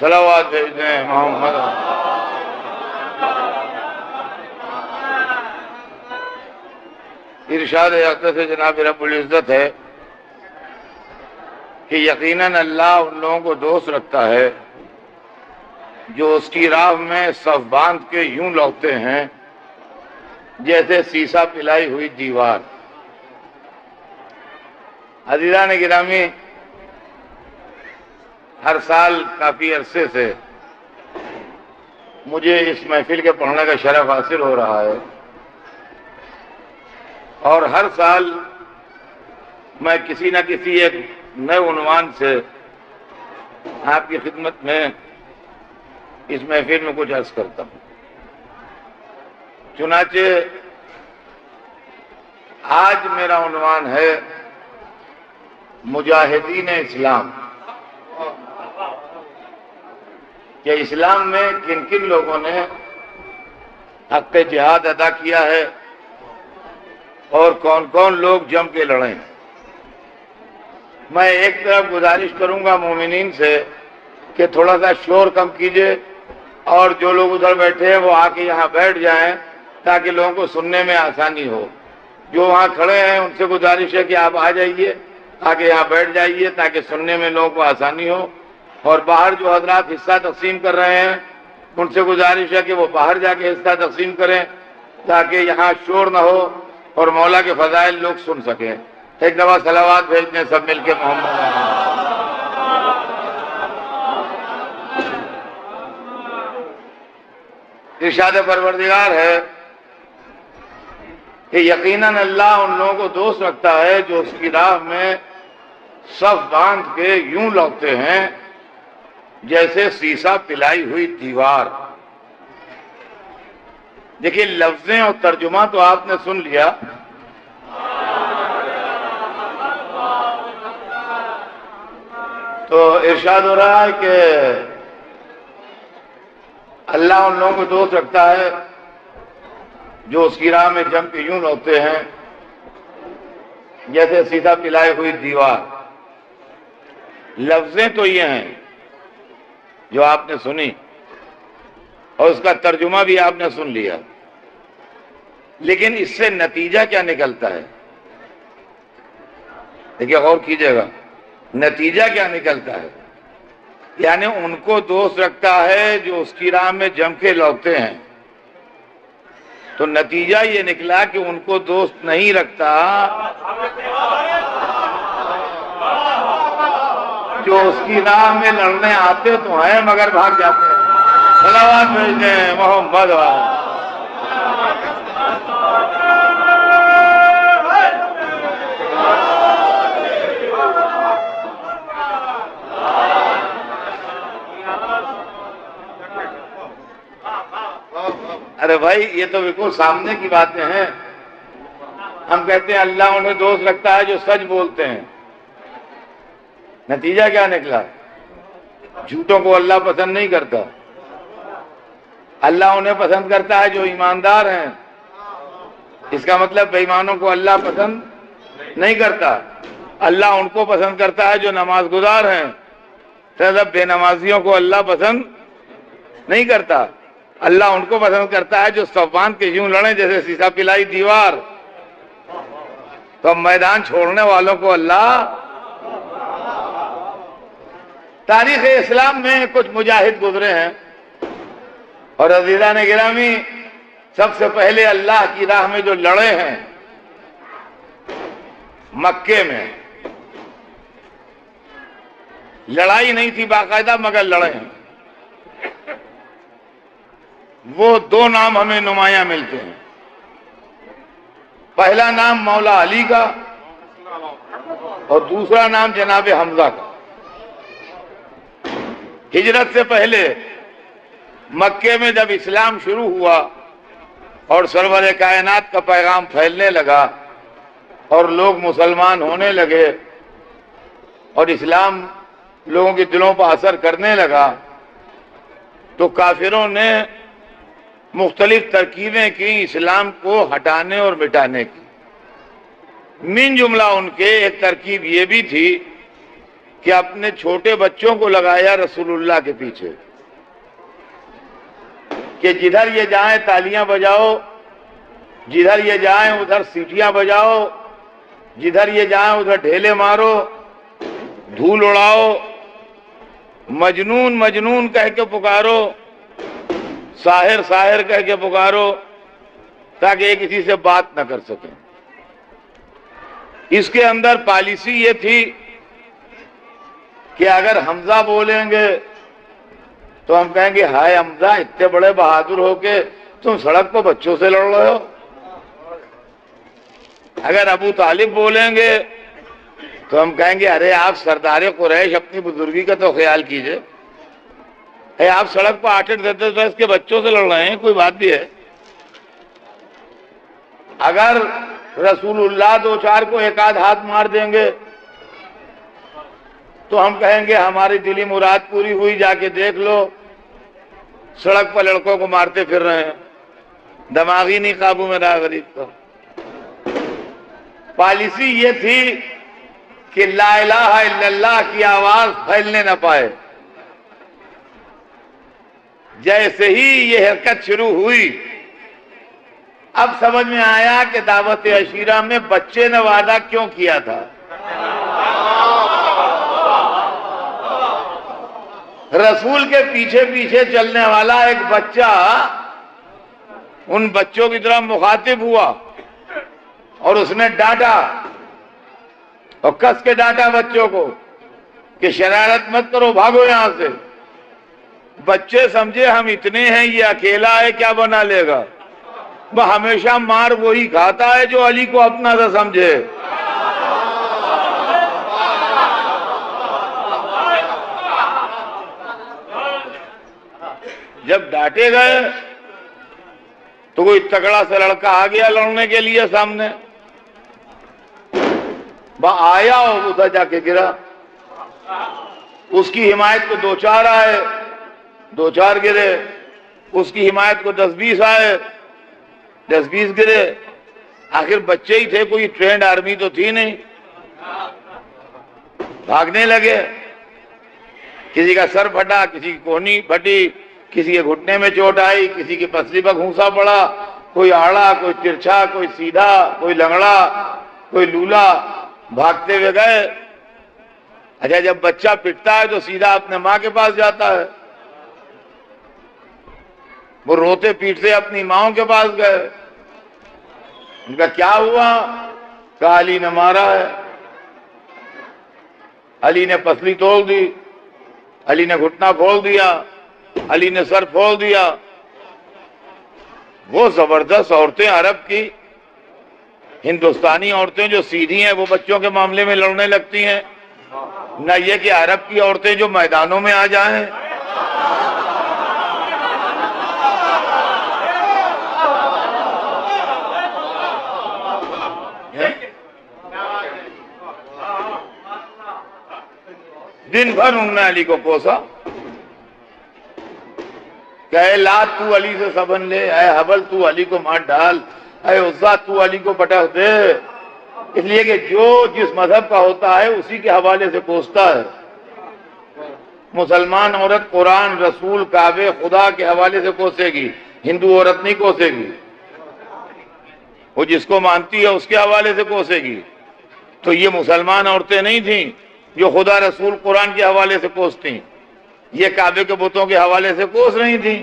सलावत भेजते हैं मोहम्मद। इरशाद अक़दस से जनाब रब्बुल इज़्ज़त है कि यकीनन अल्लाह उन लोगों को दोस्त रखता है जो उसकी राह में सफ बांध के यूं लौटते हैं जैसे सीसा पिलाई हुई दीवार। अज़ीज़ान गिरामी, हर साल काफी अरसे से मुझे इस महफिल के पढ़ने का शरफ हासिल हो रहा है और हर साल मैं किसी न किसी एक नए उन्वान से आपकी खिदमत में इस महफिल में कुछ अर्ज करता हूँ। चुनाचे आज मेरा उन्वान है मुजाहिदीन इस्लाम, कि इस्लाम में किन किन लोगों ने हक़ जिहाद अदा किया है और कौन कौन लोग जम के लड़े। मैं एक तरफ गुजारिश करूंगा मोमिनीन से कि थोड़ा सा शोर कम कीजिए और जो लोग उधर बैठे हैं वो आके यहाँ बैठ जाएं ताकि लोगों को सुनने में आसानी हो। जो वहाँ खड़े हैं उनसे गुजारिश है कि आप आ जाइए, आके यहाँ बैठ जाइए ताकि सुनने में लोगों को आसानी हो। और बाहर जो हजरात हिस्सा तकसीम कर रहे हैं उनसे गुजारिश है कि वो बाहर जाके हिस्सा तकसीम करें ताकि यहाँ शोर न हो और मौला के फजाइल लोग सुन सकें। एक दफा सलावात भेजने सब मिलके मोहम्मद। इरशाद परवरदिगार है कि यकीनन अल्लाह उन लोगों को दोस्त रखता है जो उसकी राह में सफ बांध के यूं लौटते हैं जैसे सीसा पिलाई हुई दीवार। देखिए, लफ्जें और तर्जुमा तो आपने सुन लिया, तो इरशाद हो रहा है कि अल्लाह उन लोगों को दोस्त रखता है जो उसकी राह में जम के यूं लौटते हैं जैसे सीधा पिलाई हुई दीवार। लफ्जें तो ये हैं जो आपने सुनी और उसका तर्जुमा भी आपने सुन लिया, लेकिन इससे नतीजा क्या निकलता है? देखिए, गौर कीजिएगा, नतीजा क्या निकलता है। यानी उनको दोस्त रखता है जो उसकी राह में जम के लौटते हैं, तो नतीजा ये निकला कि उनको दोस्त नहीं रखता जो उसकी राह में लड़ने आते तो हैं मगर भाग जाते हैं। सलावत भेजते हैं मोहम्मद। अरे भाई, ये तो बिल्कुल सामने की बातें हैं। हम कहते हैं अल्लाह उन्हें दोस्त रखता है जो सच बोलते हैं। नतीजा क्या निकला? झूठों को अल्लाह पसंद नहीं करता। अल्लाह उन्हें पसंद करता है जो ईमानदार हैं। इसका मतलब बेईमानों को अल्लाह पसंद नहीं करता। अल्लाह उनको पसंद करता है जो नमाज गुजार हैं, मतलब बेनमाजियों को अल्लाह पसंद नहीं करता। अल्लाह उनको पसंद करता है जो सफ़ान के यूं लड़े जैसे सीसा पिलाई दीवार। तो मैदान छोड़ने वालों को अल्लाह। तारीख इस्लाम में कुछ मुजाहिद गुजरे हैं और अज़ीज़ान गिरामी, सबसे पहले अल्लाह की राह में जो लड़े हैं मक्के में, लड़ाई नहीं थी बाकायदा मगर लड़े हैं। वो दो नाम हमें नुमाया मिलते हैं। पहला नाम मौला अली का और दूसरा नाम जनाब हमजा का। हिजरत से पहले मक्के में जब इस्लाम शुरू हुआ और सरवर कायनात का पैगाम फैलने लगा और लोग मुसलमान होने लगे और इस्लाम लोगों के दिलों पर असर करने लगा, तो काफिरों ने मुख्तलिफ तरकीबें की इस्लाम को हटाने और मिटाने की। मिन जुमला उनके एक तरकीब ये भी थी कि अपने छोटे बच्चों को लगाया रसूलुल्लाह के पीछे कि जिधर ये जाएं तालियां बजाओ, जिधर ये जाएं उधर सीटियां बजाओ, जिधर ये जाएं उधर ढेले मारो, धूल उड़ाओ, मजनून मजनून कह के पुकारो, साहिर साहिर कह के पुकारो, ताकि ये किसी से बात न कर सके। इसके अंदर पॉलिसी ये थी कि अगर हमजा बोलेंगे तो हम कहेंगे हाय हमजा, इतने बड़े बहादुर होके तुम सड़क पर बच्चों से लड़ रहे हो। अगर अबू तालिब बोलेंगे तो हम कहेंगे अरे आप सरदार कुरैश, अपनी बुजुर्गी का तो ख्याल कीजिए। आप सड़क पर आटे देते तो इसके बच्चों से लड़ रहे हैं, कोई बात भी है। अगर रसूलुल्लाह दो चार को एक आध हाथ मार देंगे तो हम कहेंगे हमारी दिली मुराद पूरी हुई, जाके देख लो सड़क पर लड़कों को मारते फिर रहे हैं, दिमागी नहीं काबू में रहा गरीब का। पॉलिसी ये थी कि ला इलाहा इल्लल्लाह की आवाज फैलने न पाए। जैसे ही ये हरकत शुरू हुई, अब समझ में आया कि दावत अशीरा में बच्चे ने वादा क्यों किया था। रसूल के पीछे पीछे चलने वाला एक बच्चा उन बच्चों की तरह मुखातिब हुआ और उसने डांटा और कस के डांटा बच्चों को कि शरारत मत करो, भागो यहां से। बच्चे समझे हम इतने हैं, ये अकेला है, क्या बना लेगा। वह हमेशा मार वही खाता है जो अली को अपना सा समझे। जब डांटे गए तो कोई तगड़ा सा लड़का आ गया लड़ने के लिए सामने, वह आया और उधर जाके गिरा। उसकी हिमायत को दो चार आए, दो चार गिरे। उसकी हिमायत को 10-20 आए, 10-20 गिरे। आखिर बच्चे ही थे, कोई ट्रेंड आर्मी तो थी नहीं। भागने लगे, किसी का सर फटा, किसी की कोहनी फटी, किसी के घुटने में चोट आई, किसी की पसली पर घूंसा पड़ा, कोई आड़ा, कोई तिरछा, कोई सीधा, कोई लंगड़ा, कोई लूला। भागते हुए गए। अच्छा, जब बच्चा पिटता है तो सीधा अपने माँ के पास जाता है। वो रोते पीटते अपनी माओं के पास गए। उनका क्या हुआ? कहा अली ने मारा है। अली ने पसली तोड़ दी, अली ने घुटना फोड़ दिया, अली ने सर फोड़ दिया। वो जबरदस्त औरतें अरब की, हिंदुस्तानी औरतें जो सीधी हैं वो बच्चों के मामले में लड़ने लगती हैं, न ये कि अरब की औरतें जो मैदानों में आ जाएं। दिन भर उन्होंने अली को कोसा, कहे लात तू अली से सबन ले, ऐ हबल तू अली को मार डाल, ऐ उज़्ज़ा तू अली को पटक दे। इसलिए कि जो जिस मजहब का होता है उसी के हवाले से कोसता है। मुसलमान औरत कुरान, रसूल, काबे, खुदा के हवाले से कोसेगी, हिंदू औरत नहीं कोसेगी। वो जिसको मानती है उसके हवाले से कोसेगी। तो ये मुसलमान औरतें नहीं थीं जो खुदा, रसूल, कुरान के हवाले से कोसती। ये काबे के बुतों के हवाले से कोस रही थी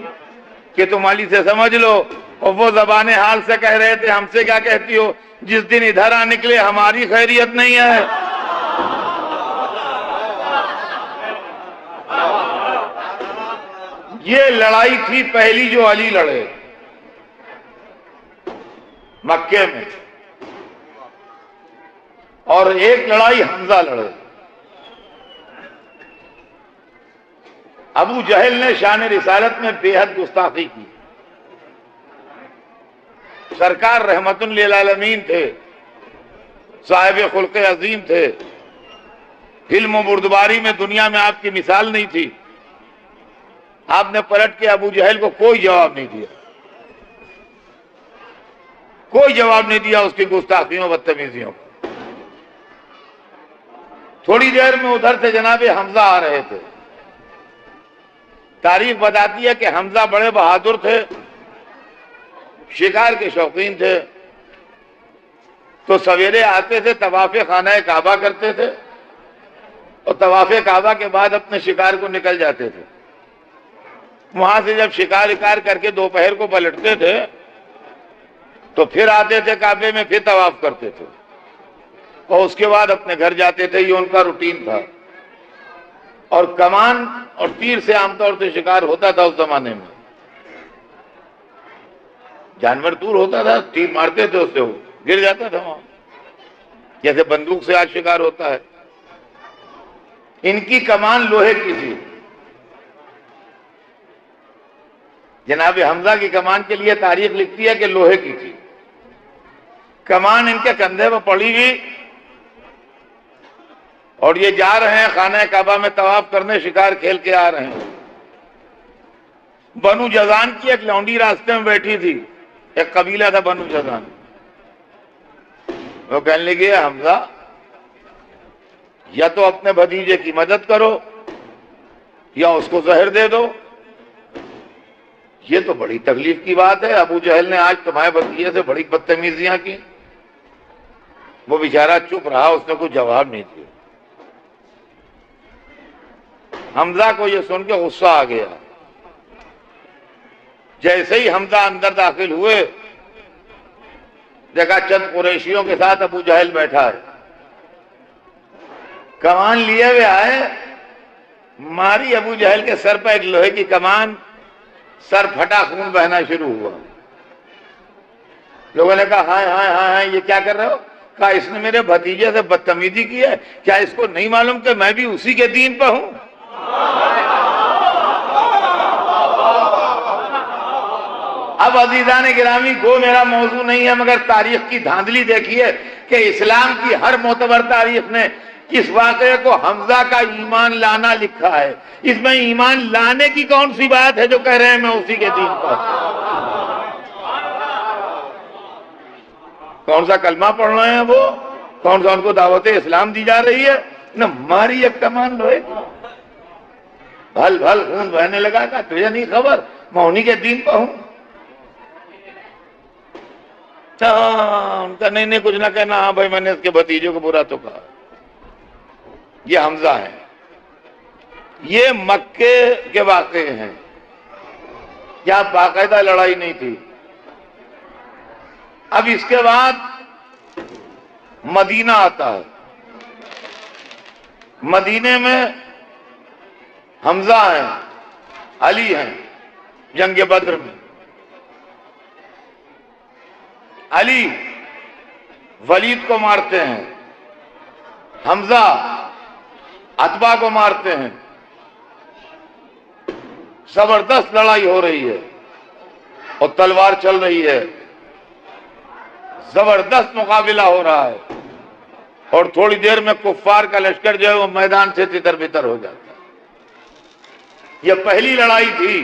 कि तुम अली से समझ लो। और वो ज़बाने हाल से कह रहे थे, हमसे क्या कहती हो, जिस दिन इधर आ निकले हमारी खैरियत नहीं है। ये लड़ाई थी पहली जो अली लड़े मक्के में, और एक लड़ाई हमजा लड़े। अबू जहल ने शान रिसालत में बेहद गुस्ताखी की। सरकार रहमतुल लिल आलमीन थे, साहिब खुल्क अजीम थे, इल्म व बुर्दबारी में दुनिया में आपकी मिसाल नहीं थी। आपने पलट के अबू जहल को कोई जवाब नहीं दिया, कोई जवाब नहीं दिया उसकी गुस्ताखियों बदतमीजियों को। थोड़ी देर में उधर से जनाब हमजा आ रहे थे। तारीख बताती है कि हमजा बड़े बहादुर थे, शिकार के शौकीन थे। तो सवेरे आते थे, तवाफ़े खाना काबा करते थे और तवाफ़े काबा के बाद अपने शिकार को निकल जाते थे। वहां से जब शिकार करके दोपहर को पलटते थे तो फिर आते थे काबे में, फिर तवाफ करते थे और उसके बाद अपने घर जाते थे। ये उनका रूटीन था। और कमान और तीर से आमतौर से शिकार होता था उस जमाने में। जानवर दूर होता था, तीर मारते थे उससे, वो गिर जाता था वहां, जैसे बंदूक से आज शिकार होता है। इनकी कमान लोहे की थी। जनाब हमजा की कमान के लिए तारीख लिखती है कि लोहे की थी। कमान इनके कंधे पर पड़ी हुई और ये जा रहे हैं खाना काबा में तवाफ करने, शिकार खेल के आ रहे हैं। बनु जजान की एक लौंडी रास्ते में बैठी थी, एक कबीला था बनु जजान। वो कहने लगे, हमजा या तो अपने भतीजे की मदद करो या उसको जहर दे दो। ये तो बड़ी तकलीफ की बात है। अबू जहल ने आज तुम्हारे भतीजे से बड़ी बदतमीजियां की। वो बेचारा चुप रहा, उसने कोई जवाब नहीं दिया। हमजा को यह सुन के गुस्सा आ गया। जैसे ही हमजा अंदर दाखिल हुए, देखा चंद कुरैशियों के साथ अबू जहल बैठा है। कमान लिए हुए आए, मारी अबू जहल के सर पर एक लोहे की कमान, सर फटा, खून बहना शुरू हुआ। लोगों ने कहा, हाय हाय हाय हाय, ये क्या कर रहे हो? कहा, इसने मेरे भतीजे से बदतमीजी की है, क्या इसको नहीं मालूम कि मैं भी उसी के दीन पर हूं? अब अजीजान गिरामी, गो मेरा मौजू नहीं है, मगर तारीख की धांधली देखिए कि इस्लाम की हर मोतबर तारीख ने इस वाक़े को हमजा का ईमान लाना लिखा है। इसमें ईमान लाने की कौन सी बात है जो कह रहे हैं मैं उसी के दीन पर? कौन सा कलमा पढ़ रहे हैं वो? कौन सा उनको दावत इस्लाम दी जा रही है? न मारी एक कमान लोहे, भल भल खून बहने लगा। का तुझे नहीं खबर मैं उन्हीं के दीन पर हूं? उनका नहीं नहीं, कुछ ना कहना। हाँ भाई, मैंने इसके भतीजों को बुरा तो कहा। ये हमजा है। ये मक्के के वाक़े हैं, क्या बाकायदा लड़ाई नहीं थी। अब इसके बाद मदीना आता है। मदीने में हमजा है, अली हैं। जंग बद्र में अली वलीद को मारते हैं, हमजा अतबा को मारते हैं। जबरदस्त लड़ाई हो रही है और तलवार चल रही है। जबरदस्त मुकाबला हो रहा है और थोड़ी देर में कुफ्फार का लश्कर जो है वो मैदान से तितर बितर हो जाता है। यह पहली लड़ाई थी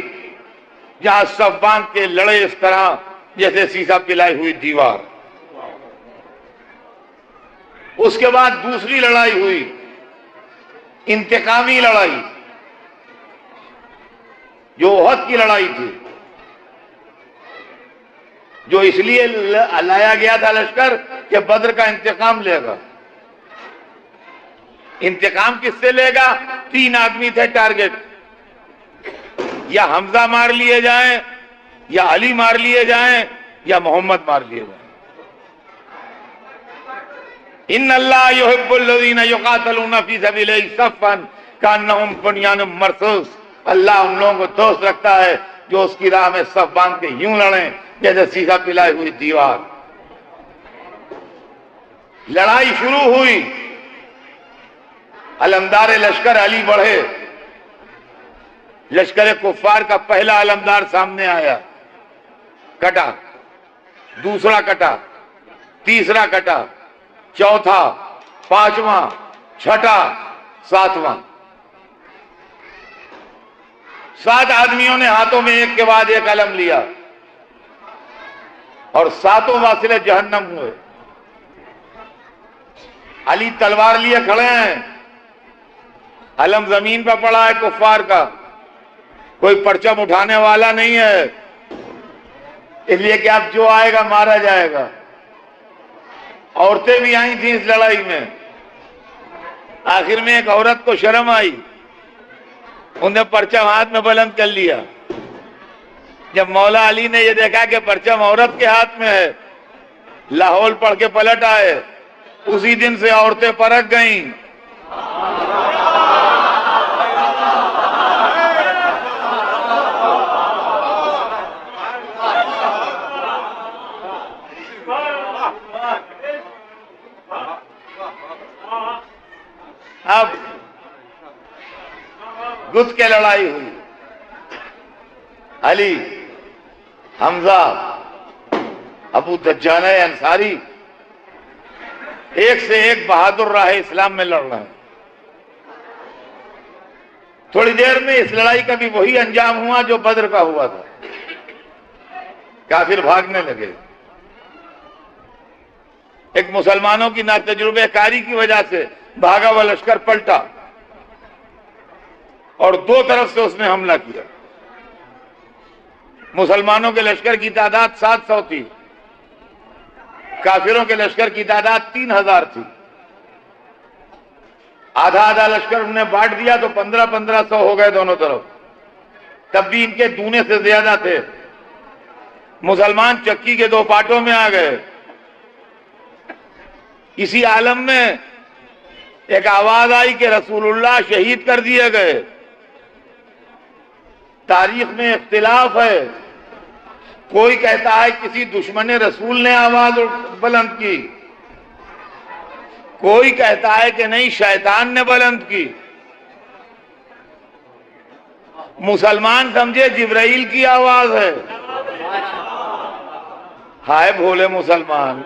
जहां सब बांध के लड़े इस तरह जैसे शीशा पिलाई हुई दीवार। उसके बाद दूसरी लड़ाई हुई, इंतकामी लड़ाई, जो ओहद की लड़ाई थी, जो इसलिए लाया गया था लश्कर कि बद्र का इंतकाम लेगा। इंतकाम किससे लेगा? 3 आदमी थे टारगेट, या हमजा मार लिए जाएं, या अली मार लिए जाएं, या मोहम्मद मार लिए जाएं। इन्नल्लाह युहिब्बुल लज़ीना युक़ातिलूना फ़ी सबिलिही सफ़्फ़न कअन्नहुम बुन्यानुम मरसूस। अल्लाह उन लोगों को दोस्त रखता है जो उसकी राह में सब बांध के यूं लड़ें जैसे सीधा पिलाई हुई दीवार। लड़ाई शुरू हुई, अलमदार लश्कर अली बढ़े, लश्कर कुफ्फार का पहला अलमदार सामने आया, कटा, दूसरा कटा, तीसरा कटा, चौथा, पांचवा, छठा, सातवां। 7 आदमियों ने हाथों में एक के बाद एक अलम लिया और सातों वासिले जहन्नम हुए। अली तलवार लिए खड़े हैं, अलम जमीन पर पड़ा है कुफ्फार का, कोई परचम उठाने वाला नहीं है, इसलिए कि अब जो आएगा मारा जाएगा। औरतें भी आई थी इस लड़ाई में। आखिर में एक औरत को शर्म आई, उन्हें परचम हाथ में बुलंद कर लिया। जब मौला अली ने यह देखा कि परचम औरत के हाथ में है, लाहौल पढ़ के पलट आए। उसी दिन से औरतें परख गईं। अब गुद के लड़ाई हुई, अली, हमजा, अबू दज्जान अंसारी एक से एक बहादुर राह इस्लाम में लड़ रहे हैं। थोड़ी देर में इस लड़ाई का भी वही अंजाम हुआ जो बद्र का हुआ था, काफिर भागने लगे। एक मुसलमानों की नातजुर्बेकारी की वजह से भागा हुआ लश्कर पलटा और 2 तरफ से उसने हमला किया। मुसलमानों के लश्कर की तादाद 700 थी, काफिरों के लश्कर की तादाद 3000 थी। आधा आधा लश्कर उन्होंने बांट दिया तो 1500 हो गए दोनों तरफ। तब भी इनके दूने से ज्यादा थे। मुसलमान चक्की के 2 पाटों में आ गए। इसी आलम में एक आवाज आई कि रसूलुल्लाह शहीद कर दिए गए। तारीख में इख्तिलाफ है, कोई कहता है किसी दुश्मन रसूल ने आवाज बुलंद की, कोई कहता है कि नहीं शैतान ने बुलंद की। मुसलमान समझे जिब्राइल की आवाज है। हाय भोले मुसलमान,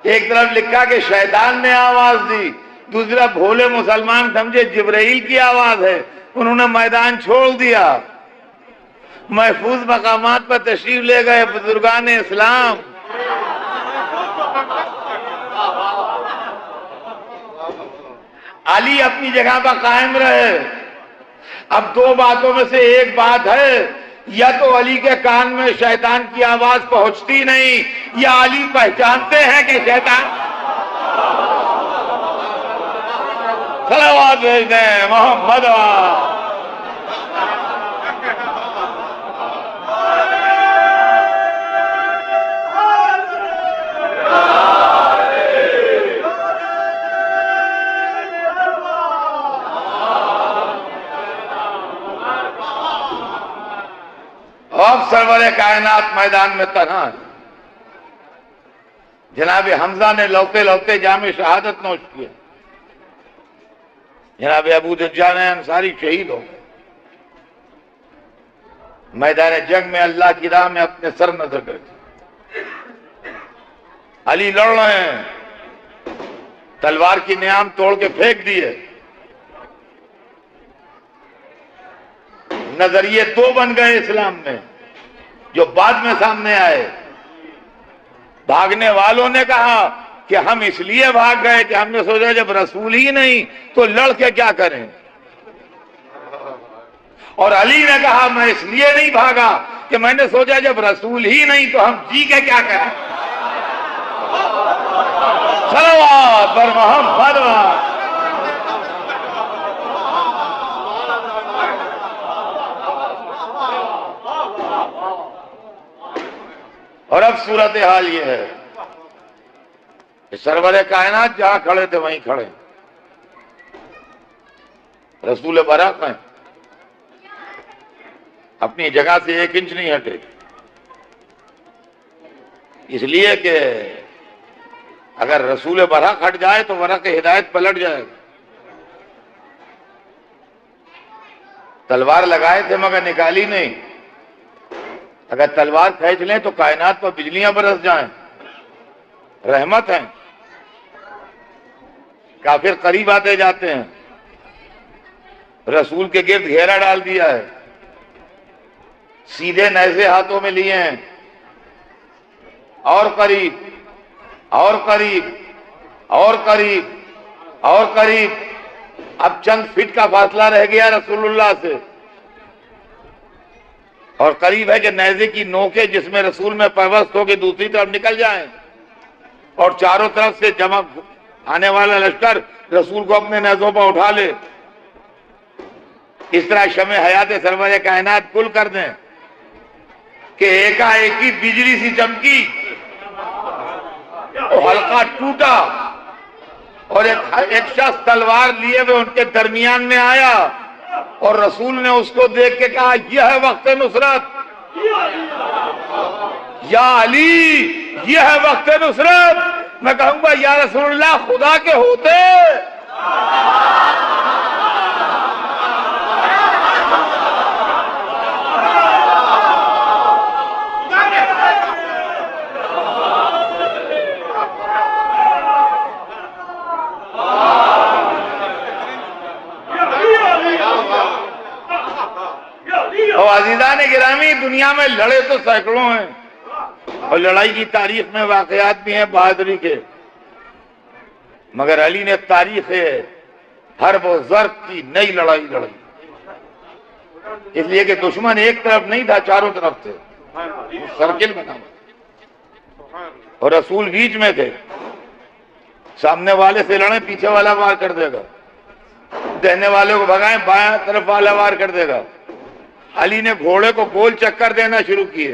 एक तरफ लिखा कि शैतान ने आवाज दी, दूसरा भोले मुसलमान समझे जिब्राइल की आवाज है। उन्होंने मैदान छोड़ दिया, महफूज मकामात पर तशरीफ ले गए बुजुर्गान इस्लाम। अली अपनी जगह पर कायम रहे। अब 2 बातों में से एक बात है, या तो अली के कान में शैतान की आवाज पहुंचती नहीं, या अली पहचानते हैं कि शैतान। सलावत भेज दें मोहम्मद। अब सरवरे कायनात मैदान में तन्हा है। जनाब हमजा ने लौटे लौटे जामे शहादत नोश किया। जनाब अबू दज्जान अंसारी शहीद हो गए। मैदान जंग में अल्लाह की राह में अपने सर नजर करके अली लड़ रहे हैं, तलवार की नियाम तोड़ के फेंक दिए। नजरिए 2 बन गए इस्लाम में जो बाद में सामने आए। भागने वालों ने कहा कि हम इसलिए भाग गए कि हमने सोचा जब रसूल ही नहीं तो लड़ के क्या करें। और अली ने कहा मैं इसलिए नहीं भागा कि मैंने सोचा जब रसूल ही नहीं तो हम जी के क्या करें। सलावत बर मोहम्मद। और अब सूरत हाल ये है कि सरवरे कायनात जहां खड़े थे वहीं खड़े, रसूल बरक हैं, अपनी जगह से 1 इंच नहीं हटे, इसलिए कि अगर रसूल बरहक हट जाए तो वरक़ हिदायत पलट जाएगा। तलवार लगाए थे मगर निकाली नहीं। अगर तलवार खींच लें तो कायनात पर बिजलियां बरस जाएं, रहमत है। काफिर करीब आते जाते हैं, रसूल के गिर्द घेरा डाल दिया है, सीधे नैज़े हाथों में लिए हैं, और करीब और करीब और करीब और करीब। अब चंद फीट का फासला रह गया रसूलुल्लाह से, और करीब है कि नेज़े की नोकें जिसमें रसूल में पैवस्त होकर दूसरी तरफ निकल जाएं, और चारों तरफ से जमा आने वाला लश्कर रसूल को अपने नेज़ों पर उठा ले। इस तरह शमे हयात सरवर कायनात कुल कर दें कि एकाएक ही बिजली सी चमकी, हल्का टूटा, और एक शख्स तलवार लिए हुए उनके दरमियान में आया, और रसूल ने उसको देख के कहा, यह है वक्त नुसरत, या अली यह है वक्त नुसरत। मैं कहूंगा या रसूलुल्लाह खुदा के होते और अजीज़ान गिरामी, दुनिया में लड़े तो सैकड़ों हैं, और लड़ाई की तारीख में वाकयात भी हैं बहादुरी के, मगर अली ने तारीख हर वो ज़र्ब की नई लड़ाई लड़ी, इसलिए कि दुश्मन एक तरफ नहीं था, चारों तरफ थे, सर्किल बना, और रसूल बीच में थे। सामने वाले से लड़े, पीछे वाला वार कर देगा, देने वाले को भगाएं, बाएं तरफ वाला वार कर देगा। अली ने घोड़े को गोल चक्कर देना शुरू किए,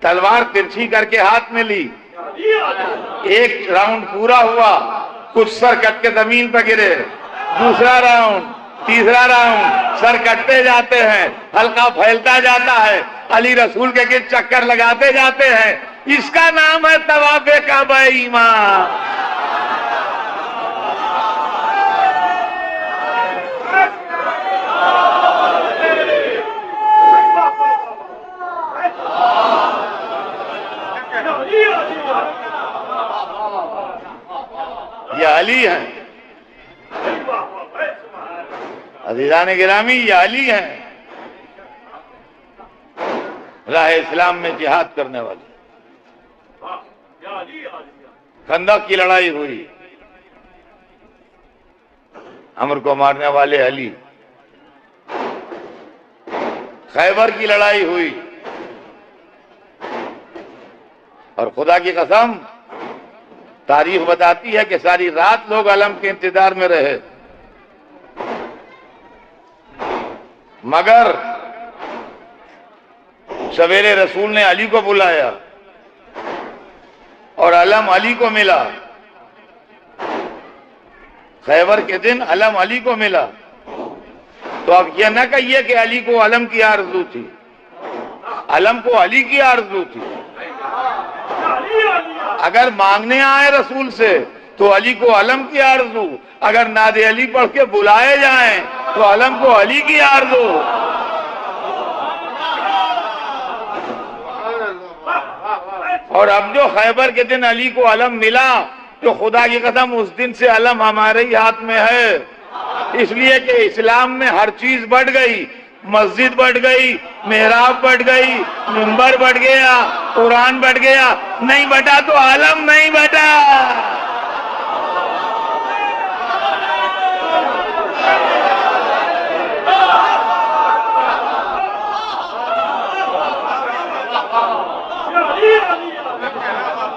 तलवार तिरछी करके हाथ में ली। एक राउंड पूरा हुआ, कुछ सर कट के जमीन पर गिरे, दूसरा राउंड, तीसरा राउंड, सर कटते जाते हैं, हल्का फैलता जाता है, अली रसूल के गिर्द चक्कर लगाते जाते हैं। इसका नाम है तवाफ़े काबा ईमान। ये अली हैं, अज़ीज़ान गिरामी, ये अली हैं, राह इस्लाम में जिहाद करने वाले। खंदक की लड़ाई हुई, अमर को मारने वाले अली। खैबर की लड़ाई हुई, और खुदा की कसम तारीख बताती है कि सारी रात लोग अलम के इंतजार में रहे, मगर सवेरे रसूल ने अली को बुलाया और अलम अली को मिला। खैबर के दिन अलम अली को मिला। तो अब यह न कहिए कि अली को अलम की आरज़ू थी, अलम को अली की आरज़ू थी। अगर मांगने आए रसूल से तो अली को अलम की आरज़ू, अगर नादे अली पढ़ के बुलाए जाएं तो अलम को अली की आरज़ू। और अब जो खैबर के दिन अली को अलम मिला, तो खुदा की कसम उस दिन से अलम हमारे ही हाथ में है। इसलिए कि इस्लाम में हर चीज बढ़ गई, मस्जिद बढ़ गई, मेहराब बढ़ गई, मिंबर बढ़ गया, कुरान बढ़ गया, नहीं बटा तो आलम नहीं बटा।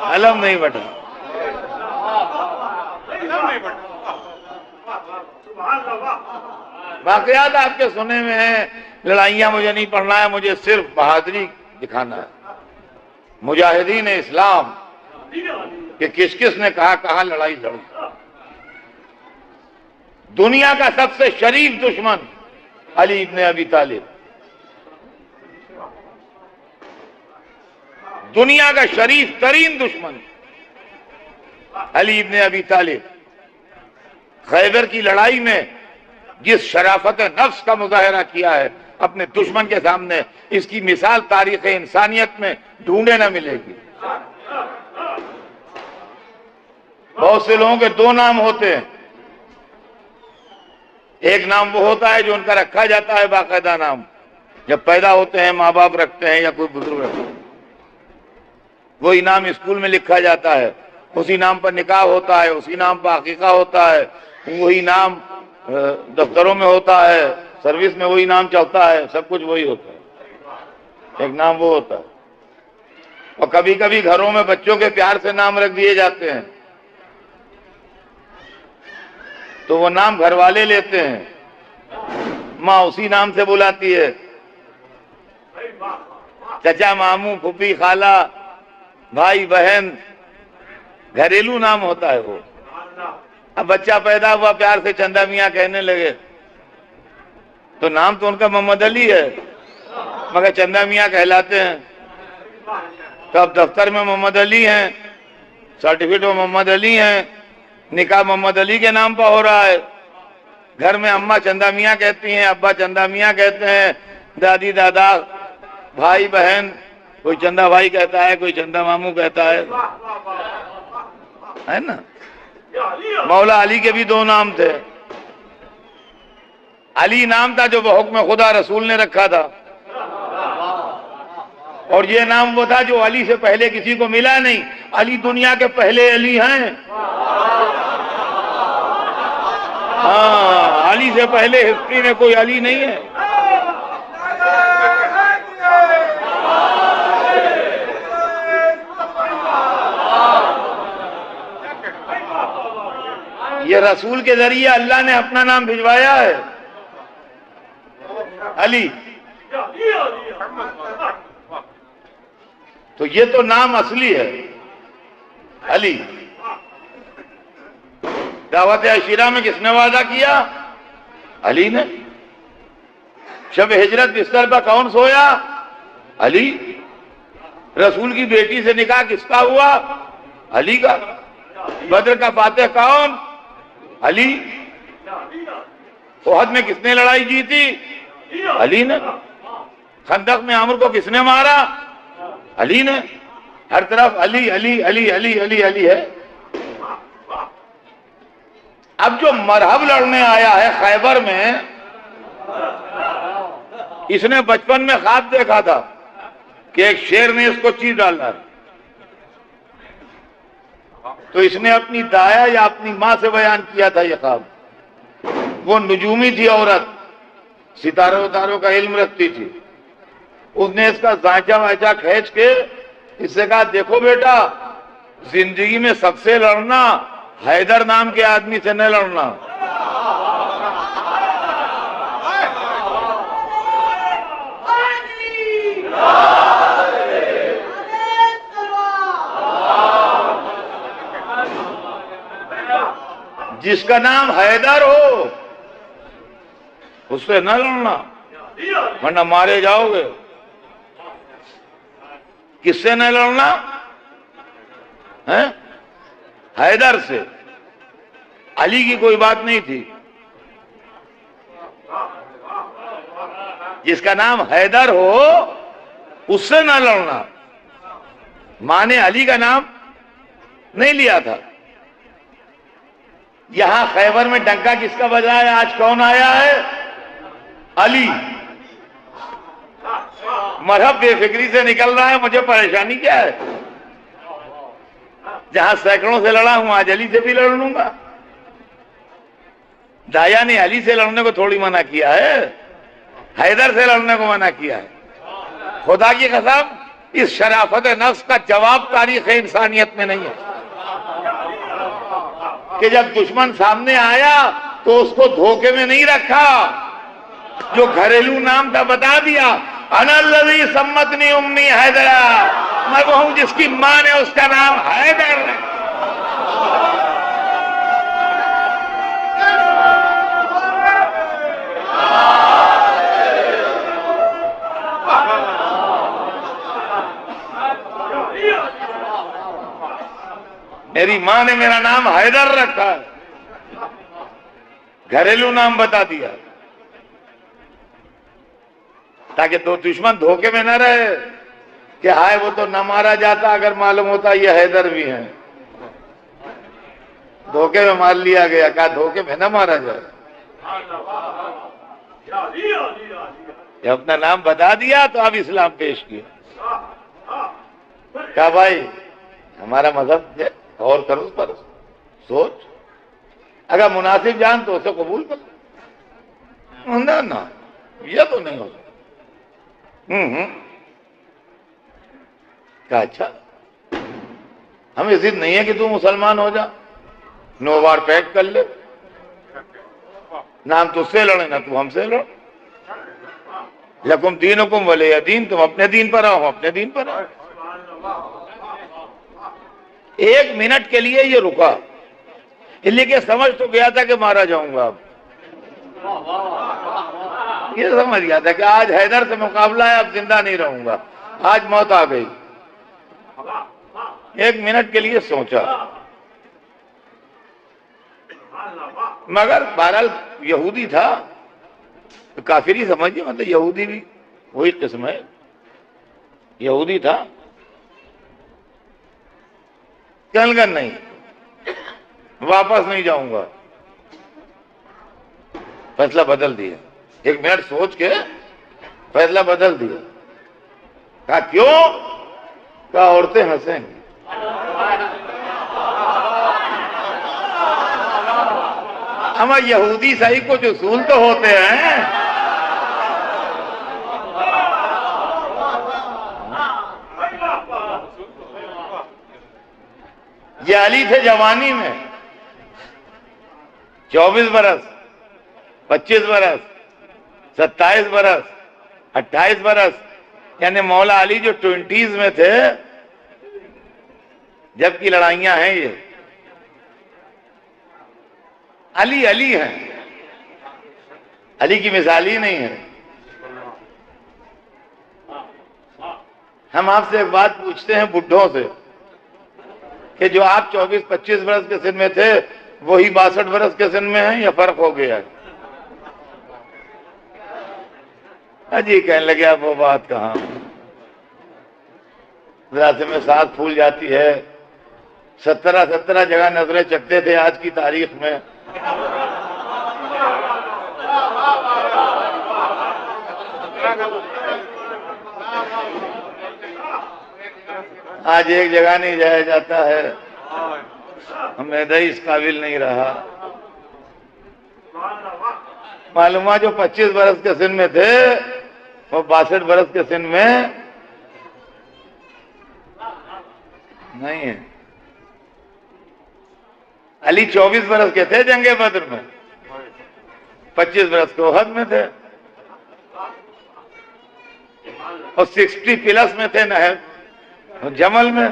आलम नहीं बटा। वाकयात आपके सुने में हैं, लड़ाइयां मुझे नहीं पढ़ना है, मुझे सिर्फ बहादुरी दिखाना है। मुजाहिदीन इस्लाम कि किस किस ने कहां लड़ाई लड़ी। दुनिया का सबसे शरीफ दुश्मन अली इब्ने अबी तालिब, दुनिया का शरीफ तरीन दुश्मन अली इब्ने अबी तालिब खैबर की लड़ाई में जिस शराफत नफ्स का मुजाहरा किया है अपने दुश्मन के सामने, इसकी मिसाल तारीख इंसानियत में ढूंढे न मिलेगी। बहुत से लोगों के दो नाम होते हैं। एक नाम वो होता है जो उनका रखा जाता है बाकायदा नाम, जब पैदा होते हैं माँ बाप रखते हैं या कोई बुजुर्ग रखते हैं, वही नाम स्कूल में लिखा जाता है, उसी नाम पर निकाह होता है, उसी नाम पर अकीका होता है, वही नाम दफ्तरों में होता है, सर्विस में वही नाम चलता है, सब कुछ वही होता है, एक नाम वो होता है। और कभी कभी घरों में बच्चों के प्यार से नाम रख दिए जाते हैं, तो वो नाम घर वाले लेते हैं, माँ उसी नाम से बुलाती है, चचा मामू फूफी खाला भाई बहन, घरेलू नाम होता है वो। अब बच्चा पैदा हुआ, प्यार से चंदा मियाँ कहने लगे, तो नाम तो उनका मोहम्मद अली है मगर चंदा मियाँ कहलाते हैं। तो अब दफ्तर में मोहम्मद अली हैं, सर्टिफिकेट में मोहम्मद अली हैं, निकाह मोहम्मद अली के नाम पर हो रहा है। घर में अम्मा चंदा मियाँ कहती हैं, अब्बा चंदा मियाँ कहते हैं, दादी दादा भाई बहन, कोई चंदा भाई कहता है, कोई चंदा मामू कहता है ना। मौला अली के भी दो नाम थे। अली नाम था जो हुक्म खुदा रसूल ने रखा था, और ये नाम वो था जो अली से पहले किसी को मिला नहीं। अली दुनिया के पहले अली हैं। हाँ, अली से पहले हिस्ट्री में कोई अली नहीं है। ये रसूल के जरिए अल्लाह ने अपना नाम भिजवाया है, अली। तो ये तो नाम असली है अली। दावत अशीरा में किसने वादा किया? अली ने। शब हिजरत बिस्तर पर कौन सोया? अली। रसूल की बेटी से निकाह किसका हुआ? अली का। बद्र का फातिह कौन? अली। ओहद में किसने लड़ाई जीती? अली ने। खंदक में आमिर को किसने मारा? अली ने। हर तरफ अली अली अली अली अली अली है। अब जो मरहब लड़ने आया है खैबर में, इसने बचपन में ख्वाब देखा था कि एक शेर ने इसको चीर डाला है, तो इसने अपनी दाया या अपनी माँ से बयान किया था ये ख्वाब। वो नजूमी थी औरत, सितारों उतारों का इल्म रखती थी। उसने इसका जांचा वांचा खींच के इससे कहा, देखो बेटा, जिंदगी में सबसे लड़ना हैदर नाम के आदमी से न लड़ना। जिसका नाम हैदर हो उससे न लड़ना, वरना मारे जाओगे। किससे न लड़ना है? हैदर से। अली की कोई बात नहीं थी। जिसका नाम हैदर हो उससे न लड़ना। मां ने अली का नाम नहीं लिया था। यहां खैबर में डंका किसका बजा है? आज कौन आया है? अली। मरहब बेफिक्री से निकल रहा है, मुझे परेशानी क्या है? जहां सैकड़ों से लड़ा हूं, आज अली से भी लड़ लूंगा। दाया ने अली से लड़ने को थोड़ी मना किया है, हैदर से लड़ने को मना किया है। खुदा की कसम, इस शराफत नफ्स का जवाब तारीख इंसानियत में नहीं है कि जब दुश्मन सामने आया तो उसको धोखे में नहीं रखा। जो घरेलू नाम था बता दिया, अनल्लज़ी सम्मतनी उम्मी हैदरा, मैं वो हूं जिसकी मां ने उसका नाम हैदर है। मेरी मां ने मेरा नाम हैदर रखा है, घरेलू नाम बता दिया, ताकि दो दुश्मन धोखे में न रहे कि हाय वो तो न मारा जाता अगर मालूम होता ये हैदर भी हैं। धोखे में मार लिया गया, कहा धोखे में न मारा जाए। जब अपना नाम बता दिया तो अब इस्लाम पेश किया। कहा भाई हमारा मजहब और करो, उस पर सोच, अगर मुनासिब जान तो उसे कबूल कर लो, ना ये तो नहीं हो सकता। क्या अच्छा, हमें जिद नहीं है कि तू मुसलमान हो जा, 9 बार पैक कर ले, ना हम तुझसे लड़े ना तू हमसे लड़। लकुम दीनुकुम वलिय दीन, तुम अपने दीन पर आओ, अपने दीन पर आओ। 1 मिनट के लिए ये रुका, इसलिए कि समझ तो गया था कि मारा जाऊंगा। अब ये समझ गया था कि आज हैदर से मुकाबला है, अब जिंदा नहीं रहूंगा, आज मौत आ गई। 1 मिनट के लिए सोचा, मगर बहरहाल यहूदी था तो काफिर ही समझिए, मतलब यहूदी भी वही किस्म है, यहूदी था। चलकर नहीं, वापस नहीं जाऊंगा, फैसला बदल दिया। 1 मिनट सोच के फैसला बदल दिया। कहा क्यों? कहा औरतें हंसेंगी। हमारे यहूदी सही कुछ उसूल तो होते हैं। ये अली थे जवानी में, 24 बरस, 25 बरस, 27 बरस, 28 बरस, यानी मौला अली जो 20s में थे जबकि लड़ाइयां हैं। ये अली अली हैं, अली की मिसाल ही नहीं है। हम आपसे एक बात पूछते हैं बुढ़ों से कि जो आप 24-25 बरस के सिन में थे वही 62 बरस के सिन में हैं या फर्क हो गया है? अजी कहने लगे अब वो बात कहाँ, रास्ते में सांस फूल जाती है। 17 जगह नजरें चकते थे आज की तारीख में। आज एक जगह नहीं जाया जाता है, मैदा इस काबिल नहीं रहा। मालूम जो 25 बरस के सिन में थे वो 62 बरस के सिन में नहीं है। अली 24 बरस के थे जंगे बद्र में, 25 बरस के ओहद में थे, और 60 प्लस में थे नहर जमल में।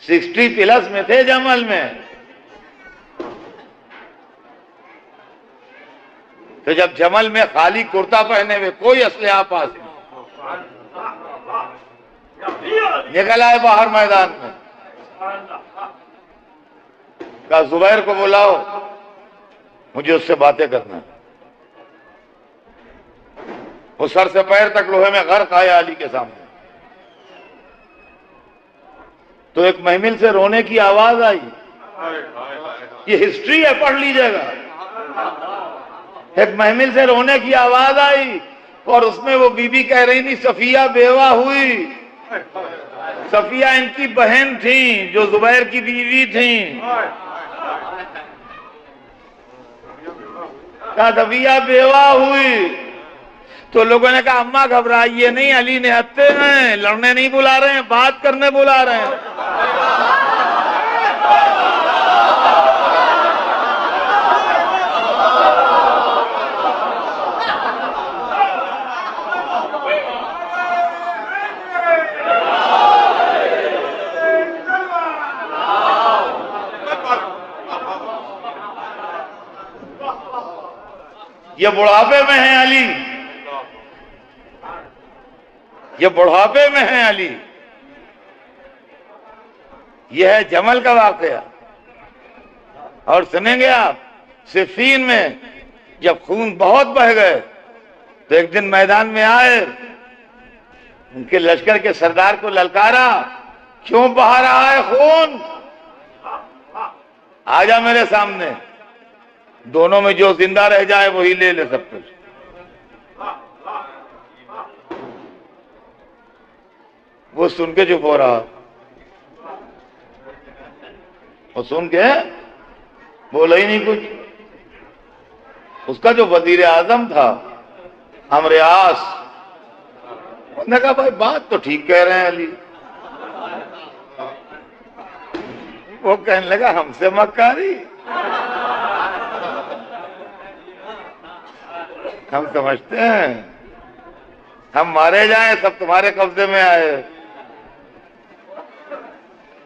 सिक्सटी प्लस में थे जमल में। तो जब जमल में खाली कुर्ता पहने हुए कोई असलहा पास नहीं, निकल आए बाहर मैदान में, कहा जुबैर को बुलाओ, मुझे उससे बातें करना। वो सर से पैर तक लोहे में गर्क आया अली के सामने। तो एक महमिल से रोने की आवाज आई। ये हिस्ट्री है, पढ़ लीजिएगा। एक महमिल से रोने की आवाज आई और उसमें वो बीबी कह रही थी सफिया बेवा हुई। सफिया इनकी बहन थी जो जुबैर की बीवी थी। सफिया बेवा हुई तो लोगों ने कहा अम्मा घबराइए नहीं, अली ने हत्ते हैं, लड़ने नहीं बुला रहे हैं, बात करने बुला रहे हैं। ये बुढ़ापे में है अली, ये बुढ़ापे में है अली। यह है जमल का वाकया। और सुनेंगे आप, सिफीन में जब खून बहुत बह गए तो एक दिन मैदान में आए, उनके लश्कर के सरदार को ललकारा, क्यों बहा रहा है खून, आजा मेरे सामने, दोनों में जो जिंदा रह जाए वही ले ले सब कुछ। वो सुन के चुप हो रहा, वो सुन के बोला ही नहीं कुछ। उसका जो वजीर आजम था अमर आस, उसने कहा भाई बात तो ठीक कह रहे हैं अली। वो कहने लगा हमसे मक्कारी, हम समझते हैं हम मारे जाएं सब तुम्हारे कब्जे में आए।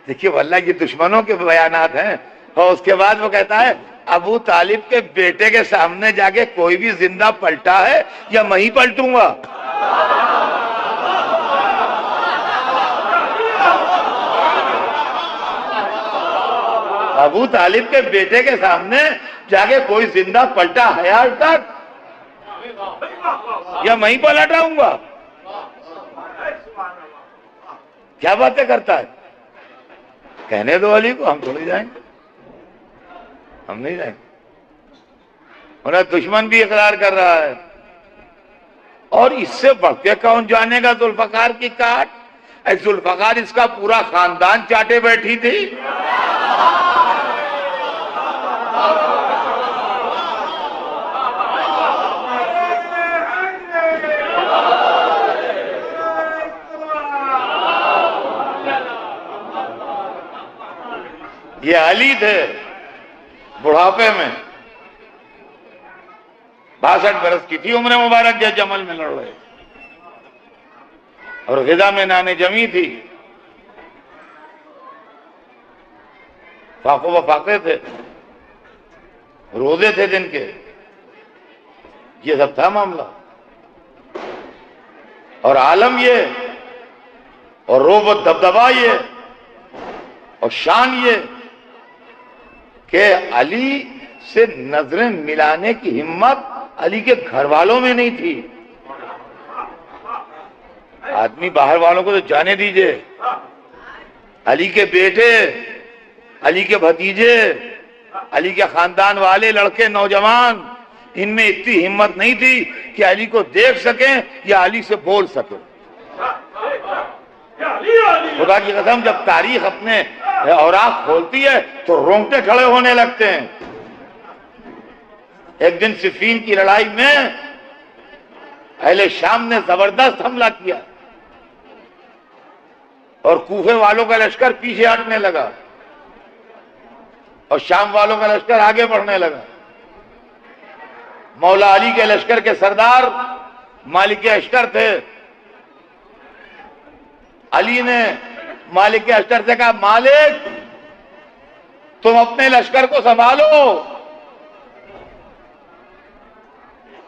देखिए वल्लाह ये दुश्मनों के बयानात हैं। और उसके बाद वो कहता है अबू तालिब के बेटे के सामने जाके कोई भी जिंदा पलटा है या मैं ही पलटूंगा। अबू तालिब के बेटे के सामने जाके कोई जिंदा पलटा है आज तक या मैं ही पलटाऊंगा। क्या बातें करता है। कहने दो अली को, हम थोड़ी जाएंगे, हम नहीं जाएंगे। उन्हें दुश्मन भी इकरार कर रहा है। और इससे बढ़ के कौन जानेगा जुल्फकार की काट। जुल्फकार इसका पूरा खानदान चाटे बैठी थी। ये अली थे बुढ़ापे में, 62 बरस की थी उम्र मुबारक जब जमल में लड़ रहे, और ग़िज़ा में नाने जमी थी, फाको वफाके थे, रोजे थे दिन के, ये सब था मामला। और आलम ये, और रोब दबदबा ये, और शान ये कि अली से नजरें मिलाने की हिम्मत अली के घर वालों में नहीं थी। आदमी बाहर वालों को तो जाने दीजिए, अली के बेटे, अली के भतीजे, अली के खानदान वाले लड़के नौजवान, इनमें इतनी हिम्मत नहीं थी कि अली को देख सकें या अली से बोल सकें। खुदा की कसम जब तारीख अपने औराक खोलती है तो रोंगटे खड़े होने लगते हैं। एक दिन सिफीन की लड़ाई में अहले शाम ने जबरदस्त हमला किया और कूफे वालों का लश्कर पीछे हटने लगा और शाम वालों का लश्कर आगे बढ़ने लगा। मौला अली के लश्कर के सरदार मालिक अश्तर थे। अली ने मालिक अश्तर से कहा, मालिक तुम अपने लश्कर को संभालो।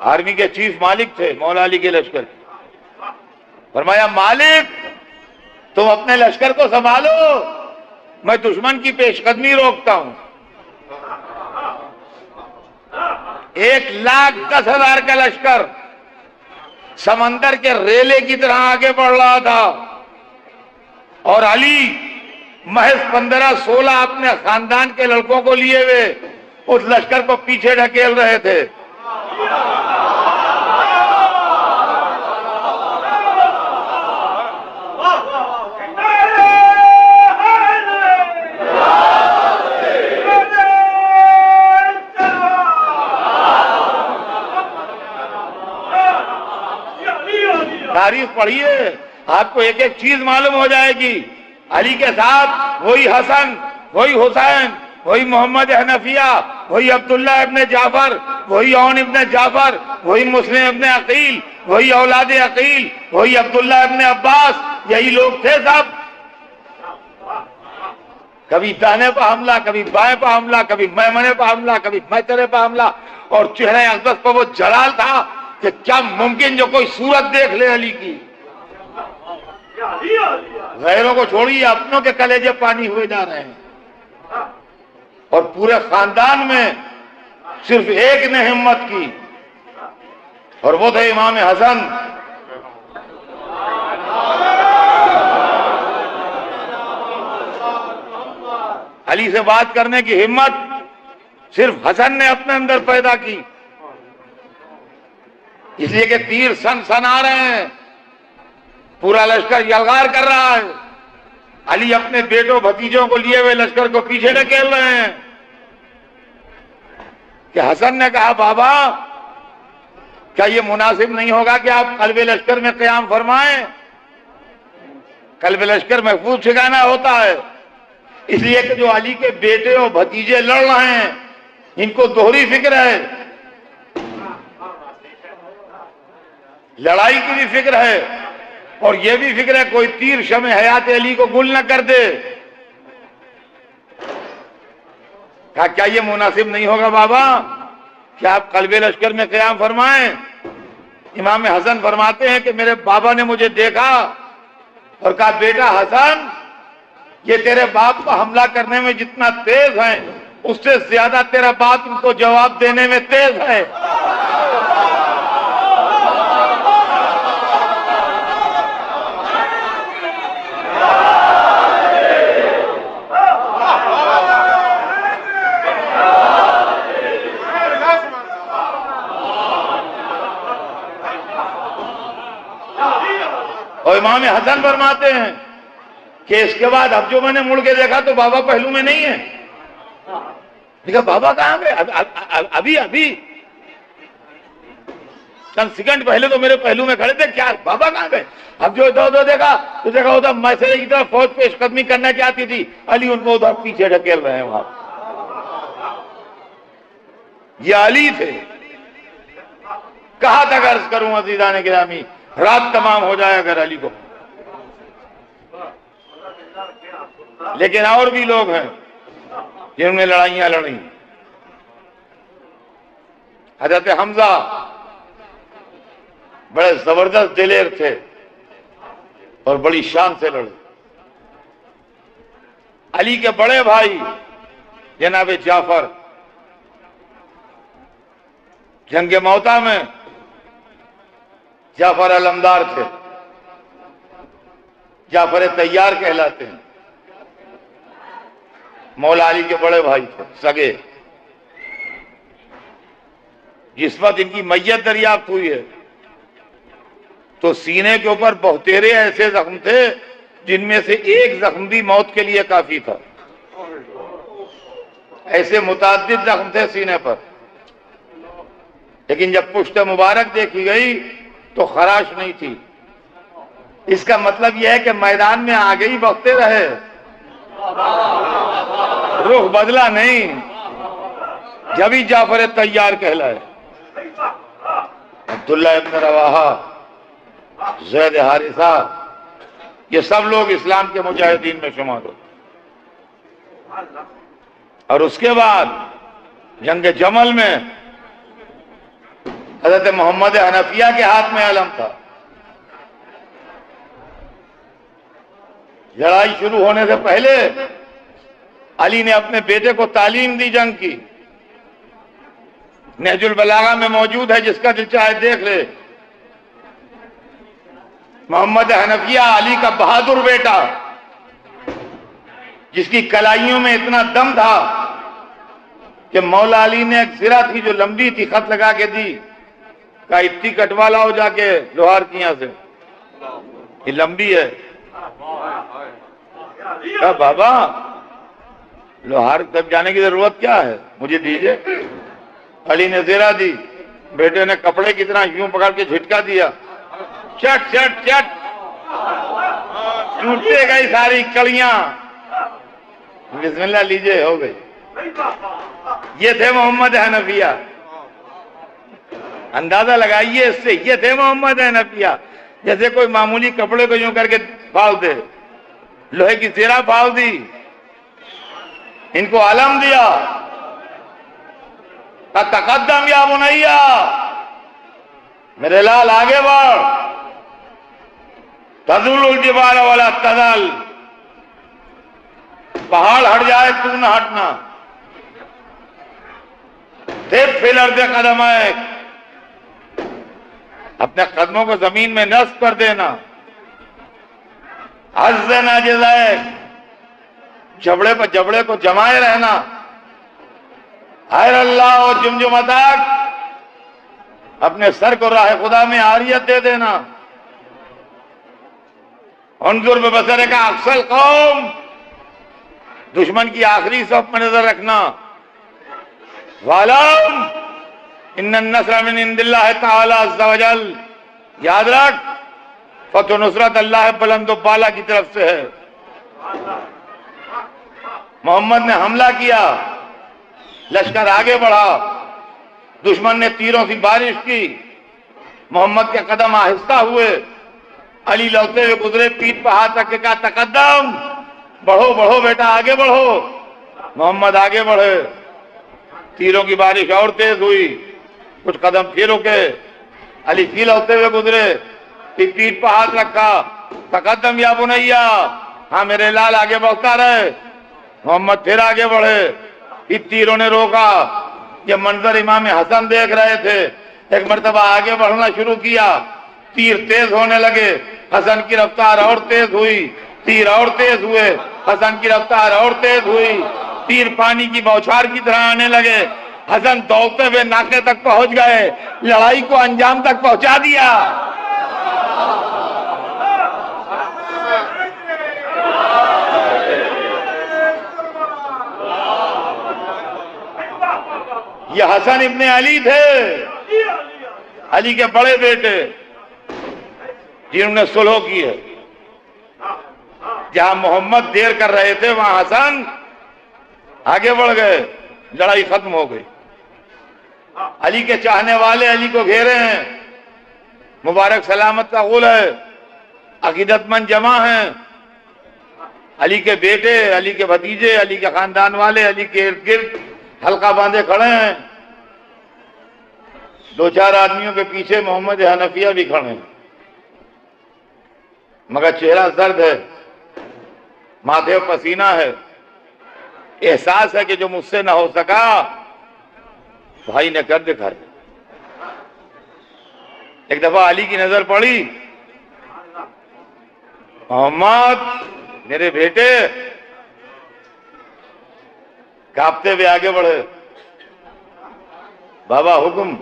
आर्मी के चीफ मालिक थे मौला अली के लश्कर। फरमाया, मालिक तुम अपने लश्कर को संभालो, मैं दुश्मन की पेशकदमी रोकता हूं। 1,10,000 का लश्कर समंदर के रेले की तरह आगे बढ़ रहा था और अली महज 15-16 अपने खानदान के लड़कों को लिए हुए उस लश्कर को पीछे ढकेल रहे थे। तारीफ पढ़िए, आपको एक एक चीज मालूम हो जाएगी। अली के साथ वही हसन, वही हुसैन, वही मोहम्मद हनफिया, वही अब्दुल्ला इब्ने जाफर, वही औन इब्ने जाफर, वही मुस्लिम इब्ने अकील, वही औलाद अकील, वही अब्दुल्ला इब्ने अब्बास, यही लोग थे सब। कभी दाने पर हमला, कभी बाएं पर हमला, कभी मैमने पर हमला, कभी मैतरे पर हमला। और चेहरे अक़दस पर वो जलाल था कि क्या मुमकिन जो कोई सूरत देख ले अली की। गैरों को छोड़िए, अपनों के कलेजे पानी हुए जा रहे हैं। और पूरे खानदान में सिर्फ एक ने हिम्मत की, और वो थे इमाम हसन। अली से बात करने की हिम्मत सिर्फ हसन ने अपने अंदर पैदा की, इसलिए कि तीर सन सन आ रहे हैं, पूरा लश्कर यलगार कर रहा है। अली अपने बेटों भतीजों को लिए हुए लश्कर को पीछे ढकेल रहे हैं कि हसन ने कहा, बाबा क्या ये मुनासिब नहीं होगा कि आप कल्बे लश्कर में क़याम फरमाएं? कल्बे लश्कर महफूज ठिकाना होता है। इसलिए कि जो अली के बेटे और भतीजे लड़ रहे हैं, इनको दोहरी फिक्र है, लड़ाई की भी फिक्र है और यह भी फिक्र है कोई तीर शमे हयात अली को गुल न कर दे। कहा, क्या ये मुनासिब नहीं होगा बाबा कि आप कल्बे लश्कर में क़याम फरमाएं? इमाम हसन फरमाते हैं कि मेरे बाबा ने मुझे देखा और कहा, बेटा हसन, ये तेरे बाप को हमला करने में जितना तेज है, उससे ज्यादा तेरा बाप इनको जवाब देने में तेज है। और इमाम हसन फरमाते हैं कि इसके बाद अब जो मैंने मुड़ के देखा तो बाबा पहलू में नहीं है। देखा, बाबा कहां गए? अभी अभी चंद सेकंड पहले तो मेरे पहलू में खड़े थे, क्या बाबा कहां गए? अब जो इधर उधर देखा तो देखा उधर मैसरे की तरफ फौज पेशकदमी करना चाहती थी, अली उनको उधर पीछे ढकेल रहे हैं। वहां ये अली थे। कहा था अर्ज करूं अजीजान गिरामी, रात तमाम हो जाए अगर अली को। लेकिन और भी लोग हैं जिन्होंने लड़ाइयां लड़ी। हजरत हमजा बड़े जबरदस्त दिलेर थे और बड़ी शान से लड़े। अली के बड़े भाई जनाब जाफर जंग मौता में जाफर अलमदार थे, जाफर तैयार कहलाते हैं। मौला अली के बड़े भाई थे, सगे। जिस वक्त इनकी मैयत दरियाफ्त हुई है तो सीने के ऊपर बहुतेरे ऐसे जख्म थे जिनमें से एक जख्म भी मौत के लिए काफी था। ऐसे मुताद्दिद जख्म थे सीने पर। लेकिन जब पुश्त मुबारक देखी गई तो खराश नहीं थी। इसका मतलब यह है कि मैदान में आगे ही बकते रहे, रुख बदला नहीं। जब ही जाफर तैयार कहलाए। अब्दुल्ला इब्न रवाहा, ज़ैद हारिसा, ये सब लोग इस्लाम के मुजाहिदीन में शुमार होते। और उसके बाद जंग जमल में हज़रत मोहम्मद हनफिया के हाथ में अलम था। लड़ाई शुरू होने से पहले अली ने अपने बेटे को तालीम दी जंग की। नहजुल बलागा में मौजूद है, जिसका दिल चाहे देख ले। मोहम्मद हनफिया अली का बहादुर बेटा, जिसकी कलाइयों में इतना दम था कि मौला अली ने एक सिरा थी जो लंबी थी, खत लगा के दी, कहा इतनी कटवा लाओ जाके लोहार की यहां से, ये लंबी है। कहा बाबा लोहार तक जाने की जरूरत क्या है, मुझे दीजिए। अली ने ज़ेरा दी, बेटे ने कपड़े की तरह यूं पकड़ के झटका दिया, चट चट चट टूटते गई सारी कड़ियां। बिस्मिल्लाह लीजिए, हो गई। ये थे मोहम्मद हनफिया। अंदाजा लगाइए इससे, ये थे मोहम्मद हनफिया। जैसे कोई मामूली कपड़े को यूं करके फाड़ दे, लोहे की ज़ेरा फाड़ दी, इनको आलम दिया, तकद्दम या बुनैया, मेरे लाल आगे बढ़। तजुल जिबाल वाला तजल, पहाड़ हट जाए तू न हटना। फिर अर्दे कदम है, अपने कदमों को जमीन में नस्ब कर देना। हज़ ना जज़ाए, जबड़े पर जबड़े को जमाए रहना। हैर अल्लाह और जुमजुमताक, अपने सर को राह खुदा में आरियत दे देना। उन्जुर बसरे का अक्सल कौम, दुश्मन की आखिरी सफ पर नजर रखना। वालम इन्नन नस्र मिन इंदिल्लाह ताला अज़्ज़ा वजल, याद रख फतह नुसरत अल्लाह बुलंद व बाला की तरफ से है। मोहम्मद ने हमला किया, लश्कर आगे बढ़ा, दुश्मन ने तीरों की बारिश की, मोहम्मद के कदम आहिस्ता हुए। अली लौटते हुए गुजरे, पीठ पर हाथ रख के कहा तकद्दम, बढ़ो बढ़ो बेटा आगे बढ़ो। मोहम्मद आगे बढ़े, तीरों की बारिश और तेज हुई, कुछ कदम फिर रुके। अली फिर लौटते हुए गुजरे, फिर पीठ पर हाथ रखा, तकद्दम या बुनैया, हाँ मेरे लाल आगे बढ़ता रहे। मोहम्मद फिर आगे बढ़े, फिर तीरों ने रोका। ये मंजर इमाम हसन देख रहे थे। एक मर्तबा आगे बढ़ना शुरू किया, तीर तेज होने लगे, हसन की रफ्तार और तेज हुई, तीर और तेज हुए, हसन की रफ्तार और तेज हुई, तीर पानी की बौछार की तरह आने लगे। हसन दौड़ते हुए नाके तक पहुंच गए, लड़ाई को अंजाम तक पहुंचा दिया। ये हसन इब्ने अली थे, अली के बड़े बेटे, जिन्होंने सुलह की है। जहां मोहम्मद देर कर रहे थे वहां हसन आगे बढ़ गए, लड़ाई खत्म हो गई। अली के चाहने वाले अली को घेरे हैं, मुबारक सलामत का गुल है, अकीदतमंद जमा हैं। अली के बेटे, अली के भतीजे, अली के खानदान वाले अली के इर्द गिर्द हल्का बांधे खड़े हैं। दो चार आदमियों के पीछे मोहम्मद हनफिया भी खड़े हैं, मगर चेहरा दर्द है, माथे पसीना है, एहसास है कि जो मुझसे ना हो सका भाई ने कर दिखाया। एक दफा अली की नजर पड़ी, मोहम्मद मेरे बेटे, कांपते हुए आगे बढ़े। बाबा हुक्म,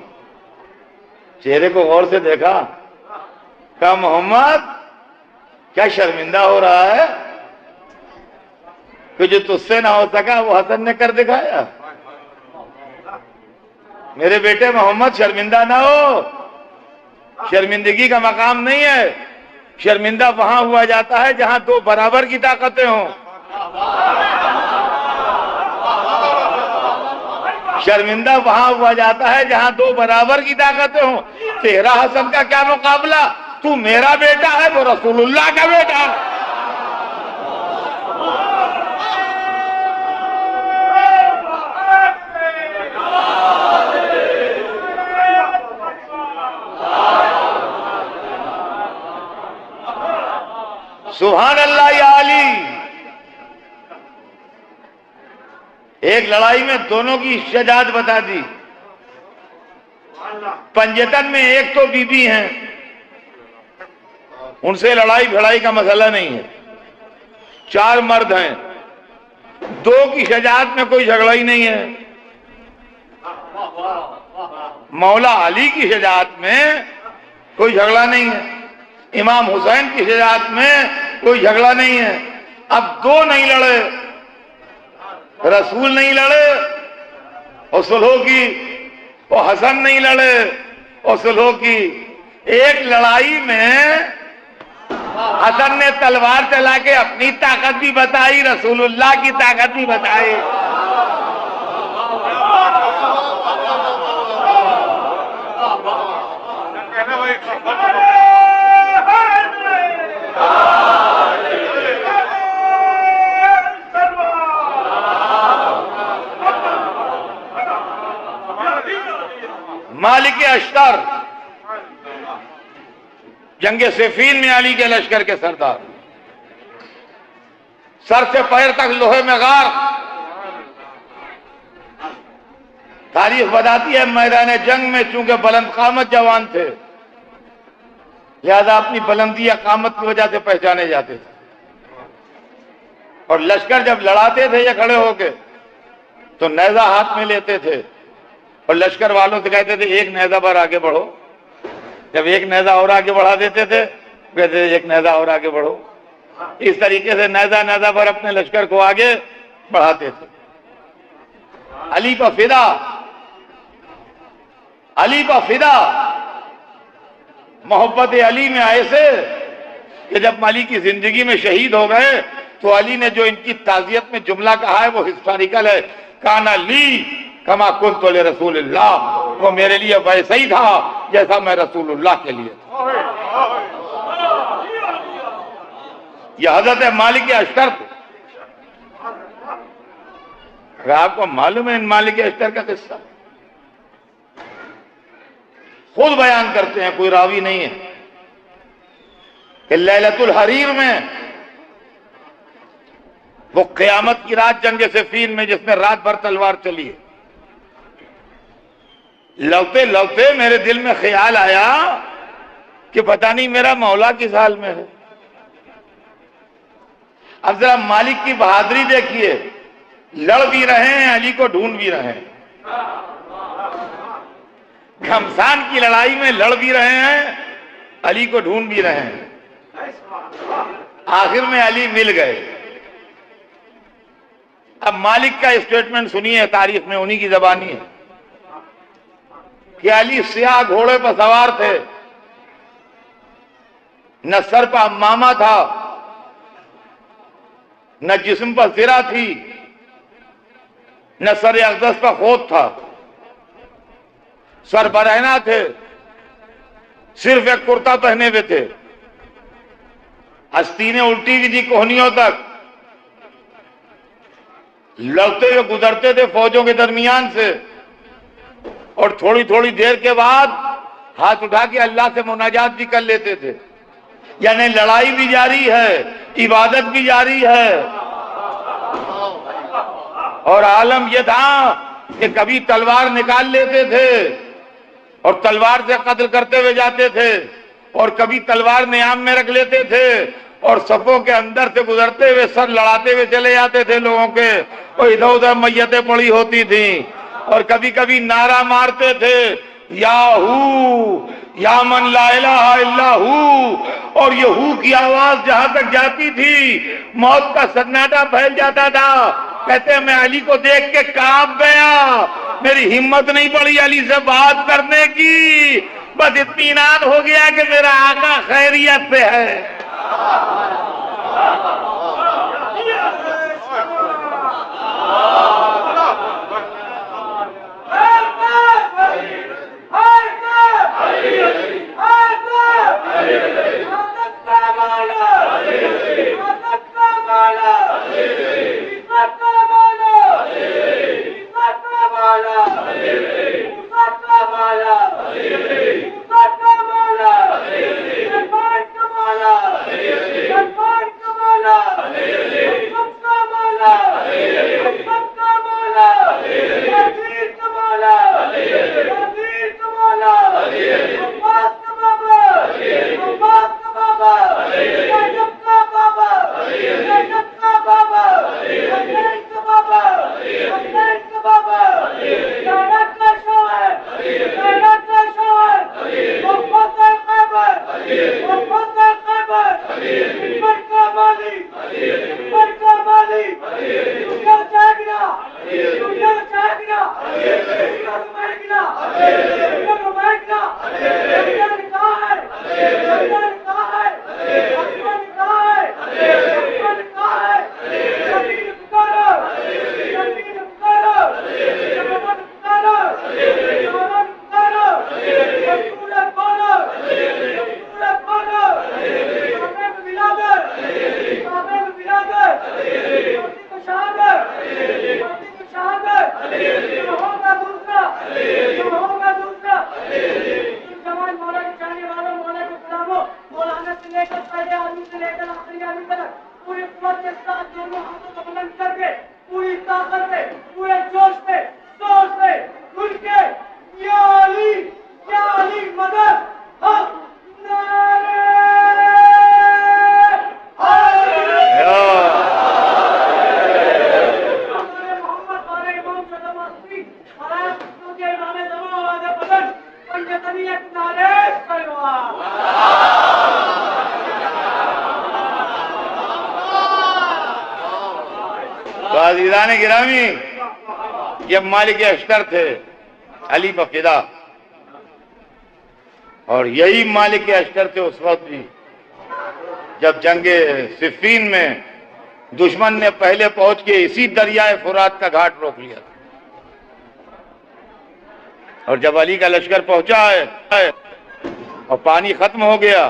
चेहरे को गौर से देखा, कहा मोहम्मद क्या शर्मिंदा हो रहा है कि जो तुझसे ना हो सका वो हसन ने कर दिखाया। मेरे बेटे मोहम्मद शर्मिंदा ना हो, शर्मिंदगी का मकाम नहीं है। शर्मिंदा वहां हुआ जाता है जहां दो बराबर की ताकतें हों। शर्मिंदा वहां हुआ जाता है जहां दो बराबर की ताकतें हों। तेरा हसन का क्या मुकाबला, तू मेरा बेटा है, वो रसूलुल्लाह का बेटा है। सुभान अल्लाह या अली। एक लड़ाई में दोनों की शजात बता दी। पंजतन में एक तो बीबी हैं, उनसे लड़ाई भिड़ाई का मसला नहीं है। चार मर्द हैं, दो की शजात में कोई झगड़ा ही नहीं है। मौला अली की शजात में कोई झगड़ा नहीं है, इमाम हुसैन की शजात में कोई झगड़ा नहीं है। अब दो नहीं लड़े, रसूल नहीं लड़े और सुलह की, और हसन नहीं लड़े और सुलह की। एक लड़ाई में हसन ने तलवार चला के अपनी ताकत भी बताई, रसूलुल्लाह की ताकत भी बताई। मालिक अश्तर जंगे सिफीन में अली के लश्कर के सरदार, सर से पैर तक लोहे में गार। तारीख बताती है मैदान जंग में चूंकि बुलंद कामत जवान थे, लिहाजा अपनी बुलंदी या कामत की वजह से पहचाने जाते थे। और लश्कर जब लड़ाते थे या खड़े होके तो नेजा हाथ में लेते थे और लश्कर वालों से कहते थे एक नेजा पर आगे बढ़ो। जब एक नेजा और आगे बढ़ा देते थे कहते थे एक नेजा और आगे बढ़ो। इस तरीके से नेजा नेजा पर अपने लश्कर को आगे बढ़ाते थे। अली का फिदा, अली का फिदा, मोहब्बत अली में ऐसे कि जब अली की जिंदगी में शहीद हो गए तो अली ने जो इनकी ताजियत में जुमला कहा है वो हिस्टोरिकल है। काना ली कमा कुंतु ले रसूलुल्लाह, वो मेरे लिए वैसा ही था जैसा मैं रसूलुल्लाह के लिए था। यह हजरत मालिक अश्तर, अगर आपको मालूम है इन मालिक अश्तर का किस्सा, खुद बयान करते हैं, कोई रावी नहीं है, कि लैलतुल हरीर में वो क़यामत की रात जंग सिफ़ीन में जिसमें रात भर तलवार चली है, लौटे लौटे मेरे दिल में ख्याल आया कि पता नहीं मेरा मौला किस हाल में है। अब जरा मालिक की बहादुरी देखिए, लड़ भी रहे हैं, अली को ढूंढ भी रहे हैं। घमसान की लड़ाई में लड़ भी रहे हैं, अली को ढूंढ भी रहे हैं। आखिर में अली मिल गए। अब मालिक का स्टेटमेंट सुनिए, तारीख में उन्हीं की जबानी है कि अली सियाह घोड़े पर सवार थे, न सर पर अम्मामा था, न जिस्म पर सिरा थी, न सर अक़दस पर खोद था, सर बरहना थे, सिर्फ एक कुर्ता पहने हुए थे, आस्तीनें उल्टी हुई थी कोहनियों तक। लड़ते हुए गुजरते थे फौजों के दरमियान से और थोड़ी थोड़ी देर के बाद हाथ उठा के अल्लाह से मुनाजात भी कर लेते थे। यानी लड़ाई भी जारी है, इबादत भी जारी है। और आलम यह था कि कभी तलवार निकाल लेते थे और तलवार से कत्ल करते हुए जाते थे, और कभी तलवार नियाम में रख लेते थे और सफों के अंदर से गुजरते हुए सर लड़ाते हुए चले जाते थे लोगों के, और इधर उधर मैयतें पड़ी होती थी। और कभी कभी नारा मारते थे, याहू या मन ला इलाहा इल्ला हू, और ये हू की आवाज जहां तक जाती थी मौत का सन्नाटा फैल जाता था। कहते हैं मैं अली को देख के कांप गया, मेरी हिम्मत नहीं पड़ी अली से बात करने की, बस इत्मीनान हो गया कि मेरा आका खैरियत से है। बाबा दोनों हाथों को बुलंद करके पूरी ताकत से, पूरे जोश से, जोश से, खुल के या अली मदद हक नारे मोहम्मद वाले इमाम शतमस्ती और तुझे इमाम जमा आवाज़ बुलंद पंजतनियत नारे करवा। तो अज़ीज़ान गिरामी, ये मालिक अश्तर थे अली पर फिदा, और यही मालिक अश्तर थे उस वक्त भी जब जंगे सिफ़ीन में दुश्मन ने पहले पहुंच के इसी दरियाए फुरात का घाट रोक लिया, और जब अली का लश्कर पहुंचा है और पानी खत्म हो गया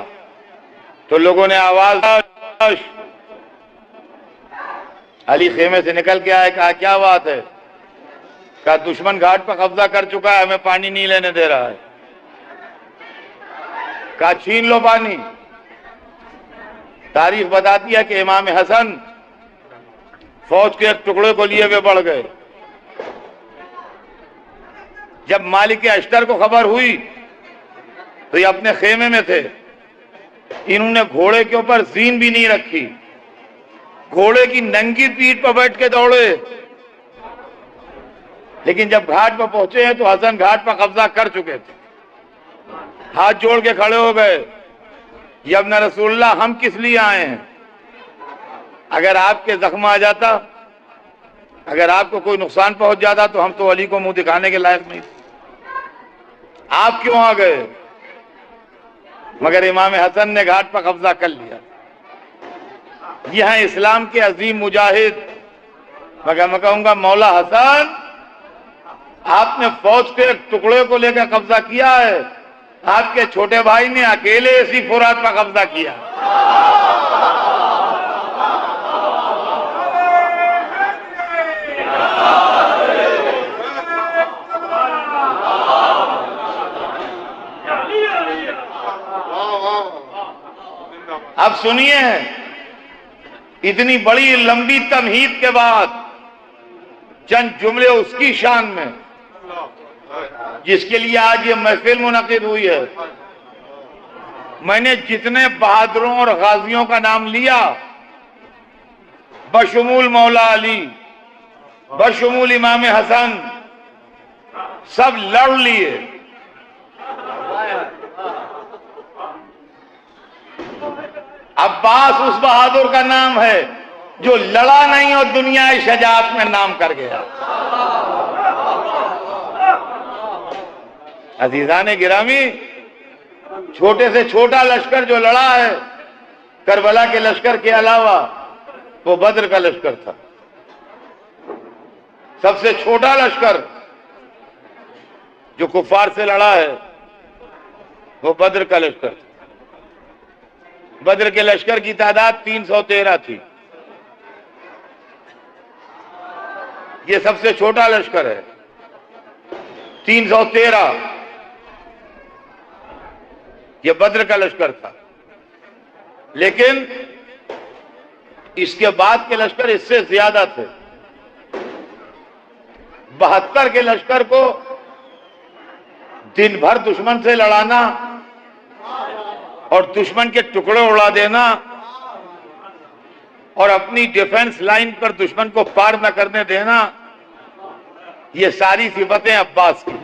तो लोगों ने आवाज, अली खेमे से निकल के आए, कहा क्या बात है? कहा दुश्मन घाट पर कब्जा कर चुका है, हमें पानी नहीं लेने दे रहा है। कहा छीन लो पानी। तारीख बताती है कि इमाम हसन फौज के एक टुकड़े को लिए हुए बढ़ गए। जब मालिक अश्तर को खबर हुई तो ये अपने खेमे में थे, इन्होंने घोड़े के ऊपर जीन भी नहीं रखी, घोड़े की नंगी पीठ पर बैठ के दौड़े। लेकिन जब घाट पर पहुंचे हैं तो हसन घाट पर कब्जा कर चुके थे। हाथ जोड़ के खड़े हो गए, यब्न रसूलल्लाह हम किस लिए आए हैं? अगर आपके जख्म आ जाता, अगर आपको कोई नुकसान पहुंच जाता तो हम तो अली को मुंह दिखाने के लायक नहीं थे, आप क्यों आ गए? मगर इमाम हसन ने घाट पर कब्जा कर लिया। यह है इस्लाम के अजीम मुजाहिद। मगर मैं कहूंगा मौला हसन, आपने फौज के एक टुकड़े को लेकर कब्जा किया है, आपके छोटे भाई ने अकेले इसी फुरात पर कब्जा किया। अब सुनिए, इतनी बड़ी लंबी तमहीद के बाद चंद जुमले उसकी शान में जिसके लिए आज ये महफिल मुनक़िद हुई है। मैंने जितने बहादुरों और गाजियों का नाम लिया, बशमूल मौला अली, बशमूल इमाम हसन, सब लड़ लिए। अब्बास उस बहादुर का नाम है जो लड़ा नहीं और दुनिया शजाअत में नाम कर गया। अजीजान गिरामी, छोटे से छोटा लश्कर जो लड़ा है करबला के लश्कर के अलावा, वो बद्र का लश्कर था। सबसे छोटा लश्कर जो कुफार से लड़ा है वो बद्र का लश्कर था। बद्र के लश्कर की तादाद 313 थी। ये सबसे छोटा लश्कर है, 313। ये बद्र का लश्कर था। लेकिन इसके बाद के लश्कर इससे ज्यादा थे। 72 के लश्कर को दिन भर दुश्मन से लड़ाना और दुश्मन के टुकड़े उड़ा देना और अपनी डिफेंस लाइन पर दुश्मन को पार न करने देना, ये सारी सिफतें अब्बास की।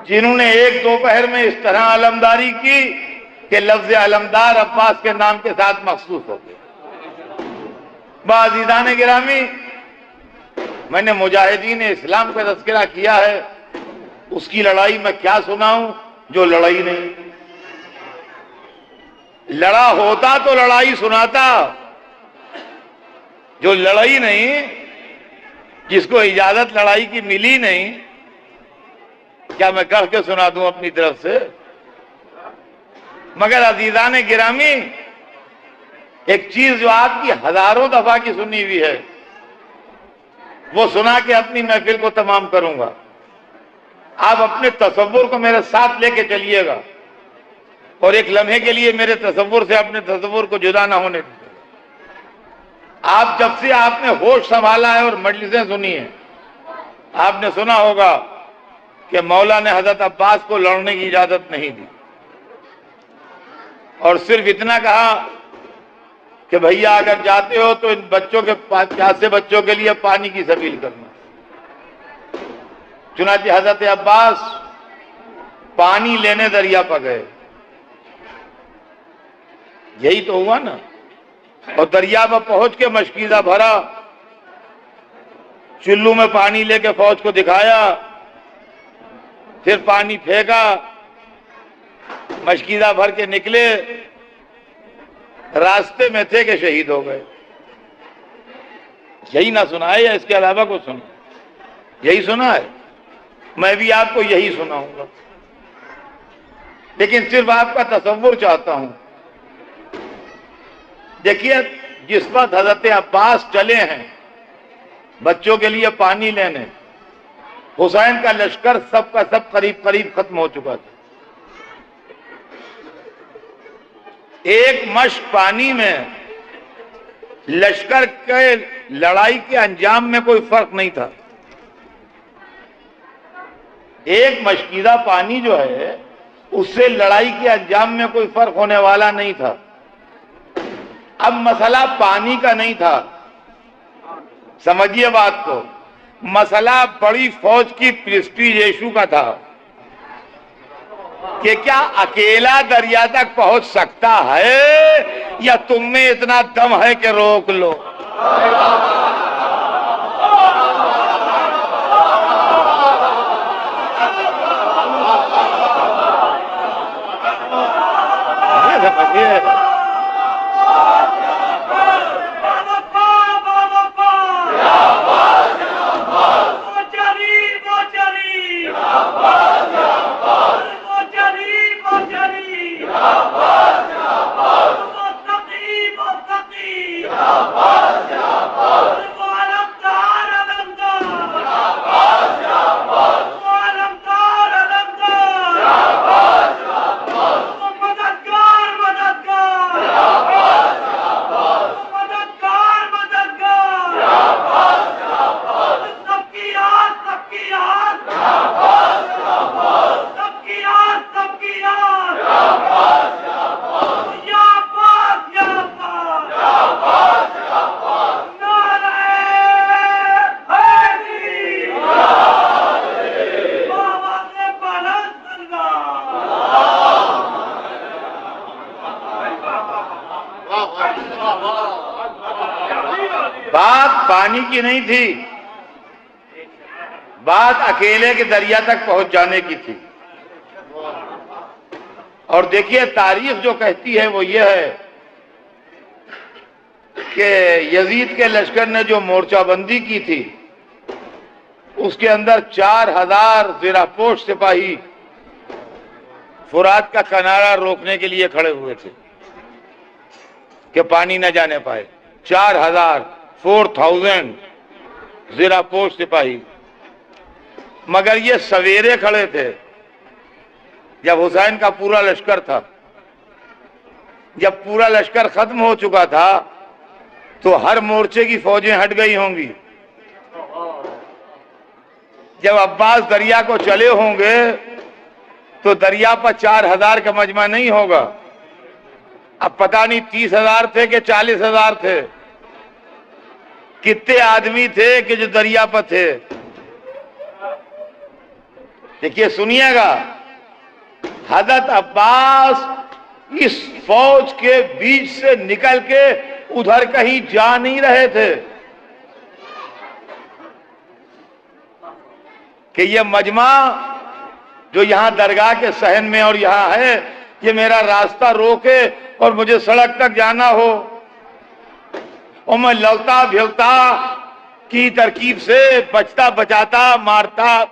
जिन्होंने एक दोपहर में इस तरह अलमदारी की कि लफ्ज अलमदार अब्बास के नाम के साथ मखसूस हो गए। बाज़ीदान गिरामी, मैंने मुजाहिदीन इस्लाम का तज़किरा किया है, उसकी लड़ाई में क्या सुनाऊं जो लड़ाई नहीं। लड़ा होता तो लड़ाई सुनाता, जो लड़ाई नहीं, जिसको इजाजत लड़ाई की मिली नहीं, क्या मैं कह के सुना दूं अपनी तरफ से? मगर अजीजान गिरामी, एक चीज जो आपकी हजारों दफा की सुनी हुई है वो सुना के अपनी महफिल को तमाम करूंगा। आप अपने तसव्वुर को मेरे साथ लेके चलिएगा। और एक लम्हे के लिए मेरे तसव्वुर से अपने तसव्वुर को जुदा ना होने दीजिएगा। आप जब से आपने होश संभाला है और मजलिसें सुनी है, आपने सुना होगा कि मौला ने हजरत अब्बास को लड़ने की इजाजत नहीं दी और सिर्फ इतना कहा कि भैया अगर जाते हो तो इन बच्चों के प्यासे बच्चों के लिए पानी की सबील करना। चुनांचे हजरत अब्बास पानी लेने दरिया पर गए। यही तो हुआ ना। और दरिया पर पहुंच के मशकीज़ा भरा, चुल्लू में पानी लेके फौज को दिखाया, फिर पानी फेंका, मशकीज़ा भर के निकले, रास्ते में थे कि शहीद हो गए। यही ना सुना है या इसके अलावा कुछ सुना? यही सुना है। मैं भी आपको यही सुनाऊंगा, लेकिन सिर्फ आपका तसव्वुर चाहता हूं। देखिए, जिस वक्त हजरत अब्बास चले हैं बच्चों के लिए पानी लेने, हुसैन का लश्कर सब का सब करीब करीब खत्म हो चुका था। एक मश्क पानी में लश्कर के लड़ाई के अंजाम में कोई फर्क नहीं था। एक मशकीज़ा पानी जो है उससे लड़ाई के अंजाम में कोई फर्क होने वाला नहीं था। अब मसला पानी का नहीं था, समझिए बात को। मसला बड़ी फौज की प्रेस्टीज इशू का था कि क्या अकेला दरिया तक पहुंच सकता है या तुम में इतना दम है कि रोक लो। समझिए, बात पानी की नहीं थी, बात अकेले के दरिया तक पहुंच जाने की थी। और देखिए, तारीख जो कहती है वो ये है कि यजीद के लश्कर ने जो मोर्चाबंदी की थी उसके अंदर 4000 ज़िरापोश सिपाही फुरात का किनारा रोकने के लिए खड़े हुए थे कि पानी न जाने पाए। 4,000 ज़िरापोश सिपाही। मगर ये सवेरे खड़े थे जब हुसैन का पूरा लश्कर था। जब पूरा लश्कर खत्म हो चुका था तो हर मोर्चे की फौजें हट गई होंगी। जब अब्बास दरिया को चले होंगे तो दरिया पर 4000 का मजमा नहीं होगा। अब पता नहीं 30,000 थे कि 40,000 थे, कितने आदमी थे कि जो दरिया पर थे। देखिए, सुनिएगा, हजरत अब्बास इस फौज के बीच से निकल के उधर कहीं जा नहीं रहे थे कि ये मजमा जो यहां दरगाह के सहन में और यहां है, ये मेरा रास्ता रोके और मुझे सड़क तक जाना हो और मैं लड़ता भिड़ता की तरकीब से बचता बचाता मारता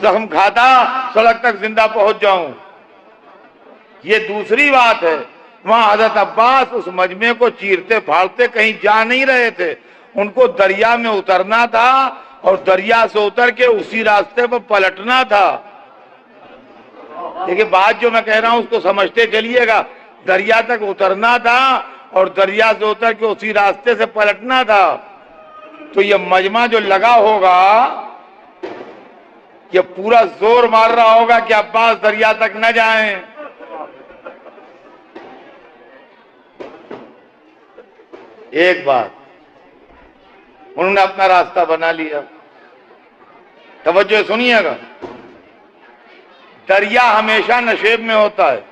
जख्म खाता सड़क तक जिंदा पहुंच जाऊं। ये दूसरी बात है। वहां हजरत अब्बास उस मजमे को चीरते फाड़ते कहीं जा नहीं रहे थे। उनको दरिया में उतरना था और दरिया से उतर के उसी रास्ते पर पलटना था। देखिए बात जो मैं कह रहा हूं उसको समझते चलिएगा। दरिया तक उतरना था और दरिया से उतर के उसी रास्ते से पलटना था। तो ये मजमा जो लगा होगा ये पूरा जोर मार रहा होगा कि अब्बास दरिया तक न जाएं। एक बात, उन्होंने अपना रास्ता बना लिया। तवज्जो सुनिएगा, दरिया हमेशा नशेब में होता है।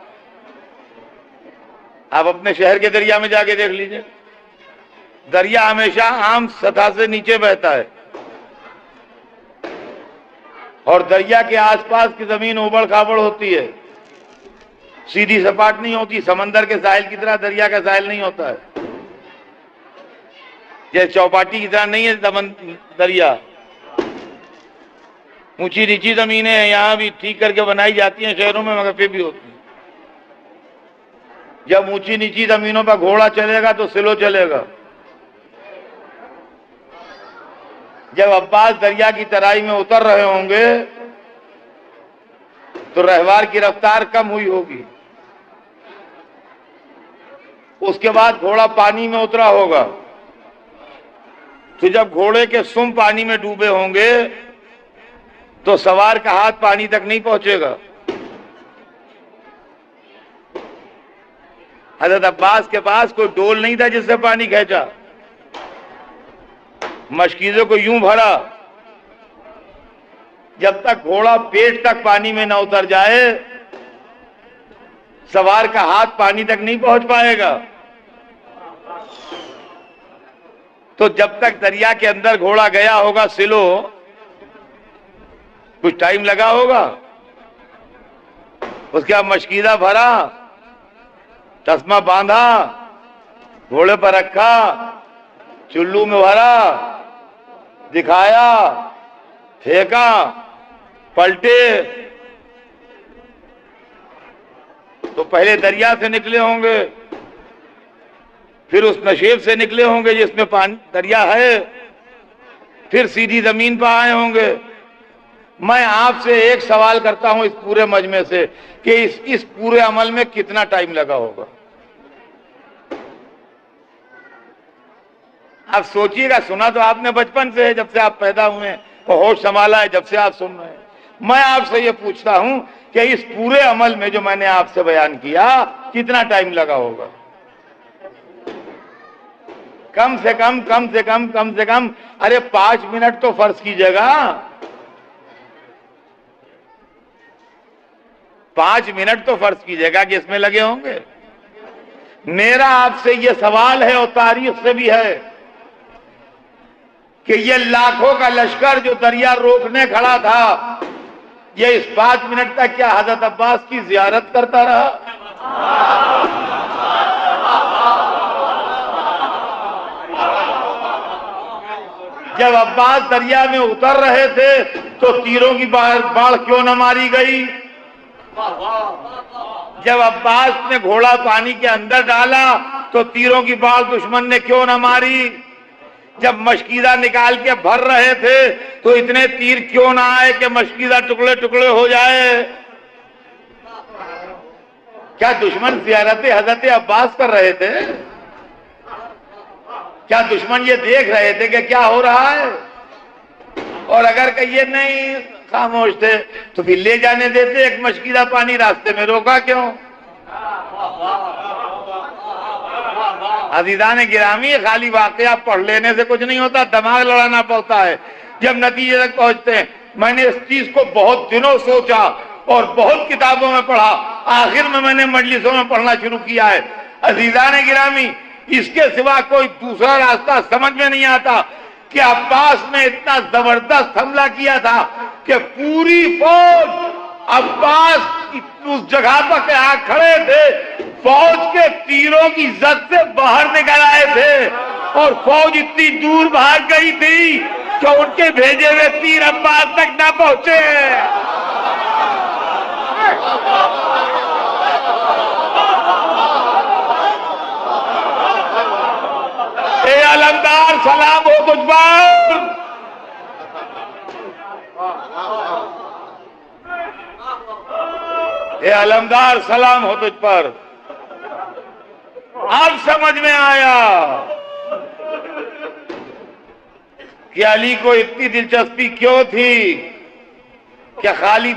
आप अपने शहर के दरिया में जाके देख लीजिए, दरिया हमेशा आम सतह से नीचे बहता है और दरिया के आसपास की जमीन उबड़ खाबड़ होती है, सीधी सपाट नहीं होती। समंदर के साहिल की तरह दरिया का साहिल नहीं होता है, जैसे चौपाटी की तरह नहीं है दरिया। ऊंची नीची जमीनें हैं, यहां भी ठीक करके बनाई जाती हैं शहरों में, मगर फिर भी होती है। जब ऊंची नीची जमीनों पर घोड़ा चलेगा तो स्लो चलेगा। जब अब्बास दरिया की तराई में उतर रहे होंगे तो रहवार की रफ्तार कम हुई होगी। उसके बाद घोड़ा पानी में उतरा होगा, तो जब घोड़े के सुम पानी में डूबे होंगे तो सवार का हाथ पानी तक नहीं पहुंचेगा। हजरत अब्बास के पास कोई डोल नहीं था जिससे पानी खींचा, मशकीज़ों को यूं भरा जब तक घोड़ा पेट तक पानी में ना उतर जाए सवार का हाथ पानी तक नहीं पहुंच पाएगा। तो जब तक दरिया के अंदर घोड़ा गया होगा सिलो, कुछ टाइम लगा होगा। उसके बाद मशकीदा भरा, तस्मा बांधा, घोड़े पर रखा, चुल्लू में भरा, दिखाया, फेंका, पलटे। तो पहले दरिया से निकले होंगे, फिर उस नशेब से निकले होंगे जिसमें पानी दरिया है, फिर सीधी जमीन पर आए होंगे। मैं आपसे एक सवाल करता हूं इस पूरे मजमे से कि इस पूरे अमल में कितना टाइम लगा होगा। आप सोचिएगा, सुना तो आपने बचपन से है, जब से आप पैदा हुए हैं, और होश संभाला है जब से आप सुन रहे हैं। मैं आपसे ये पूछता हूं कि इस पूरे अमल में जो मैंने आपसे बयान किया कितना टाइम लगा होगा। कम से कम अरे 5 मिनट तो फर्ज कीजिएगा, 5 मिनट तो फर्ज कीजिएगा कि इसमें लगे होंगे। मेरा आपसे यह सवाल है और तारीख से भी है कि ये लाखों का लश्कर जो दरिया रोकने खड़ा था, ये इस 5 मिनट तक क्या हजरत अब्बास की जियारत करता रहा? जब अब्बास दरिया में उतर रहे थे तो तीरों की बाढ़ क्यों न मारी गई? जब अब्बास ने घोड़ा पानी के अंदर डाला तो तीरों की बाढ़ दुश्मन ने क्यों न मारी? जब मशकीदा निकाल के भर रहे थे तो इतने तीर क्यों ना आए कि मशकीदा टुकड़े टुकड़े हो जाए? क्या दुश्मन ज़ियारत हजरत अब्बास कर रहे थे? क्या दुश्मन ये देख रहे थे कि क्या हो रहा है? और अगर कहिए नहीं, खामोश थे, तो फिर ले जाने देते। एक मशकीदा पानी रास्ते में रोका क्यों? अज़ीज़ान गिरामी, खाली वाकया पढ़ लेने से कुछ नहीं होता, दिमाग लड़ाना पड़ता है जब नतीजे तक पहुंचते हैं। मैंने इस चीज को बहुत दिनों सोचा और बहुत किताबों में पढ़ा, आखिर में मैंने मजलिसों में पढ़ना शुरू किया है। अज़ीज़ान गिरामी, इसके सिवा कोई दूसरा रास्ता समझ में नहीं आता कि अब्बास ने इतना जबरदस्त हमला किया था कि पूरी फौज अब्बास उस जगह पर आ खड़े थे, फौज के तीरों की जद से बाहर निकल आए थे और फौज इतनी दूर भाग गई थी कि उनके भेजे हुए तीर अब्बास तक ना पहुंचे। ए अलमदार, सलाम हो तुझ पर। ए अलमदार सलाम हो तुझ पर। अब समझ में आया कि अली को इतनी दिलचस्पी क्यों थी। क्या खाली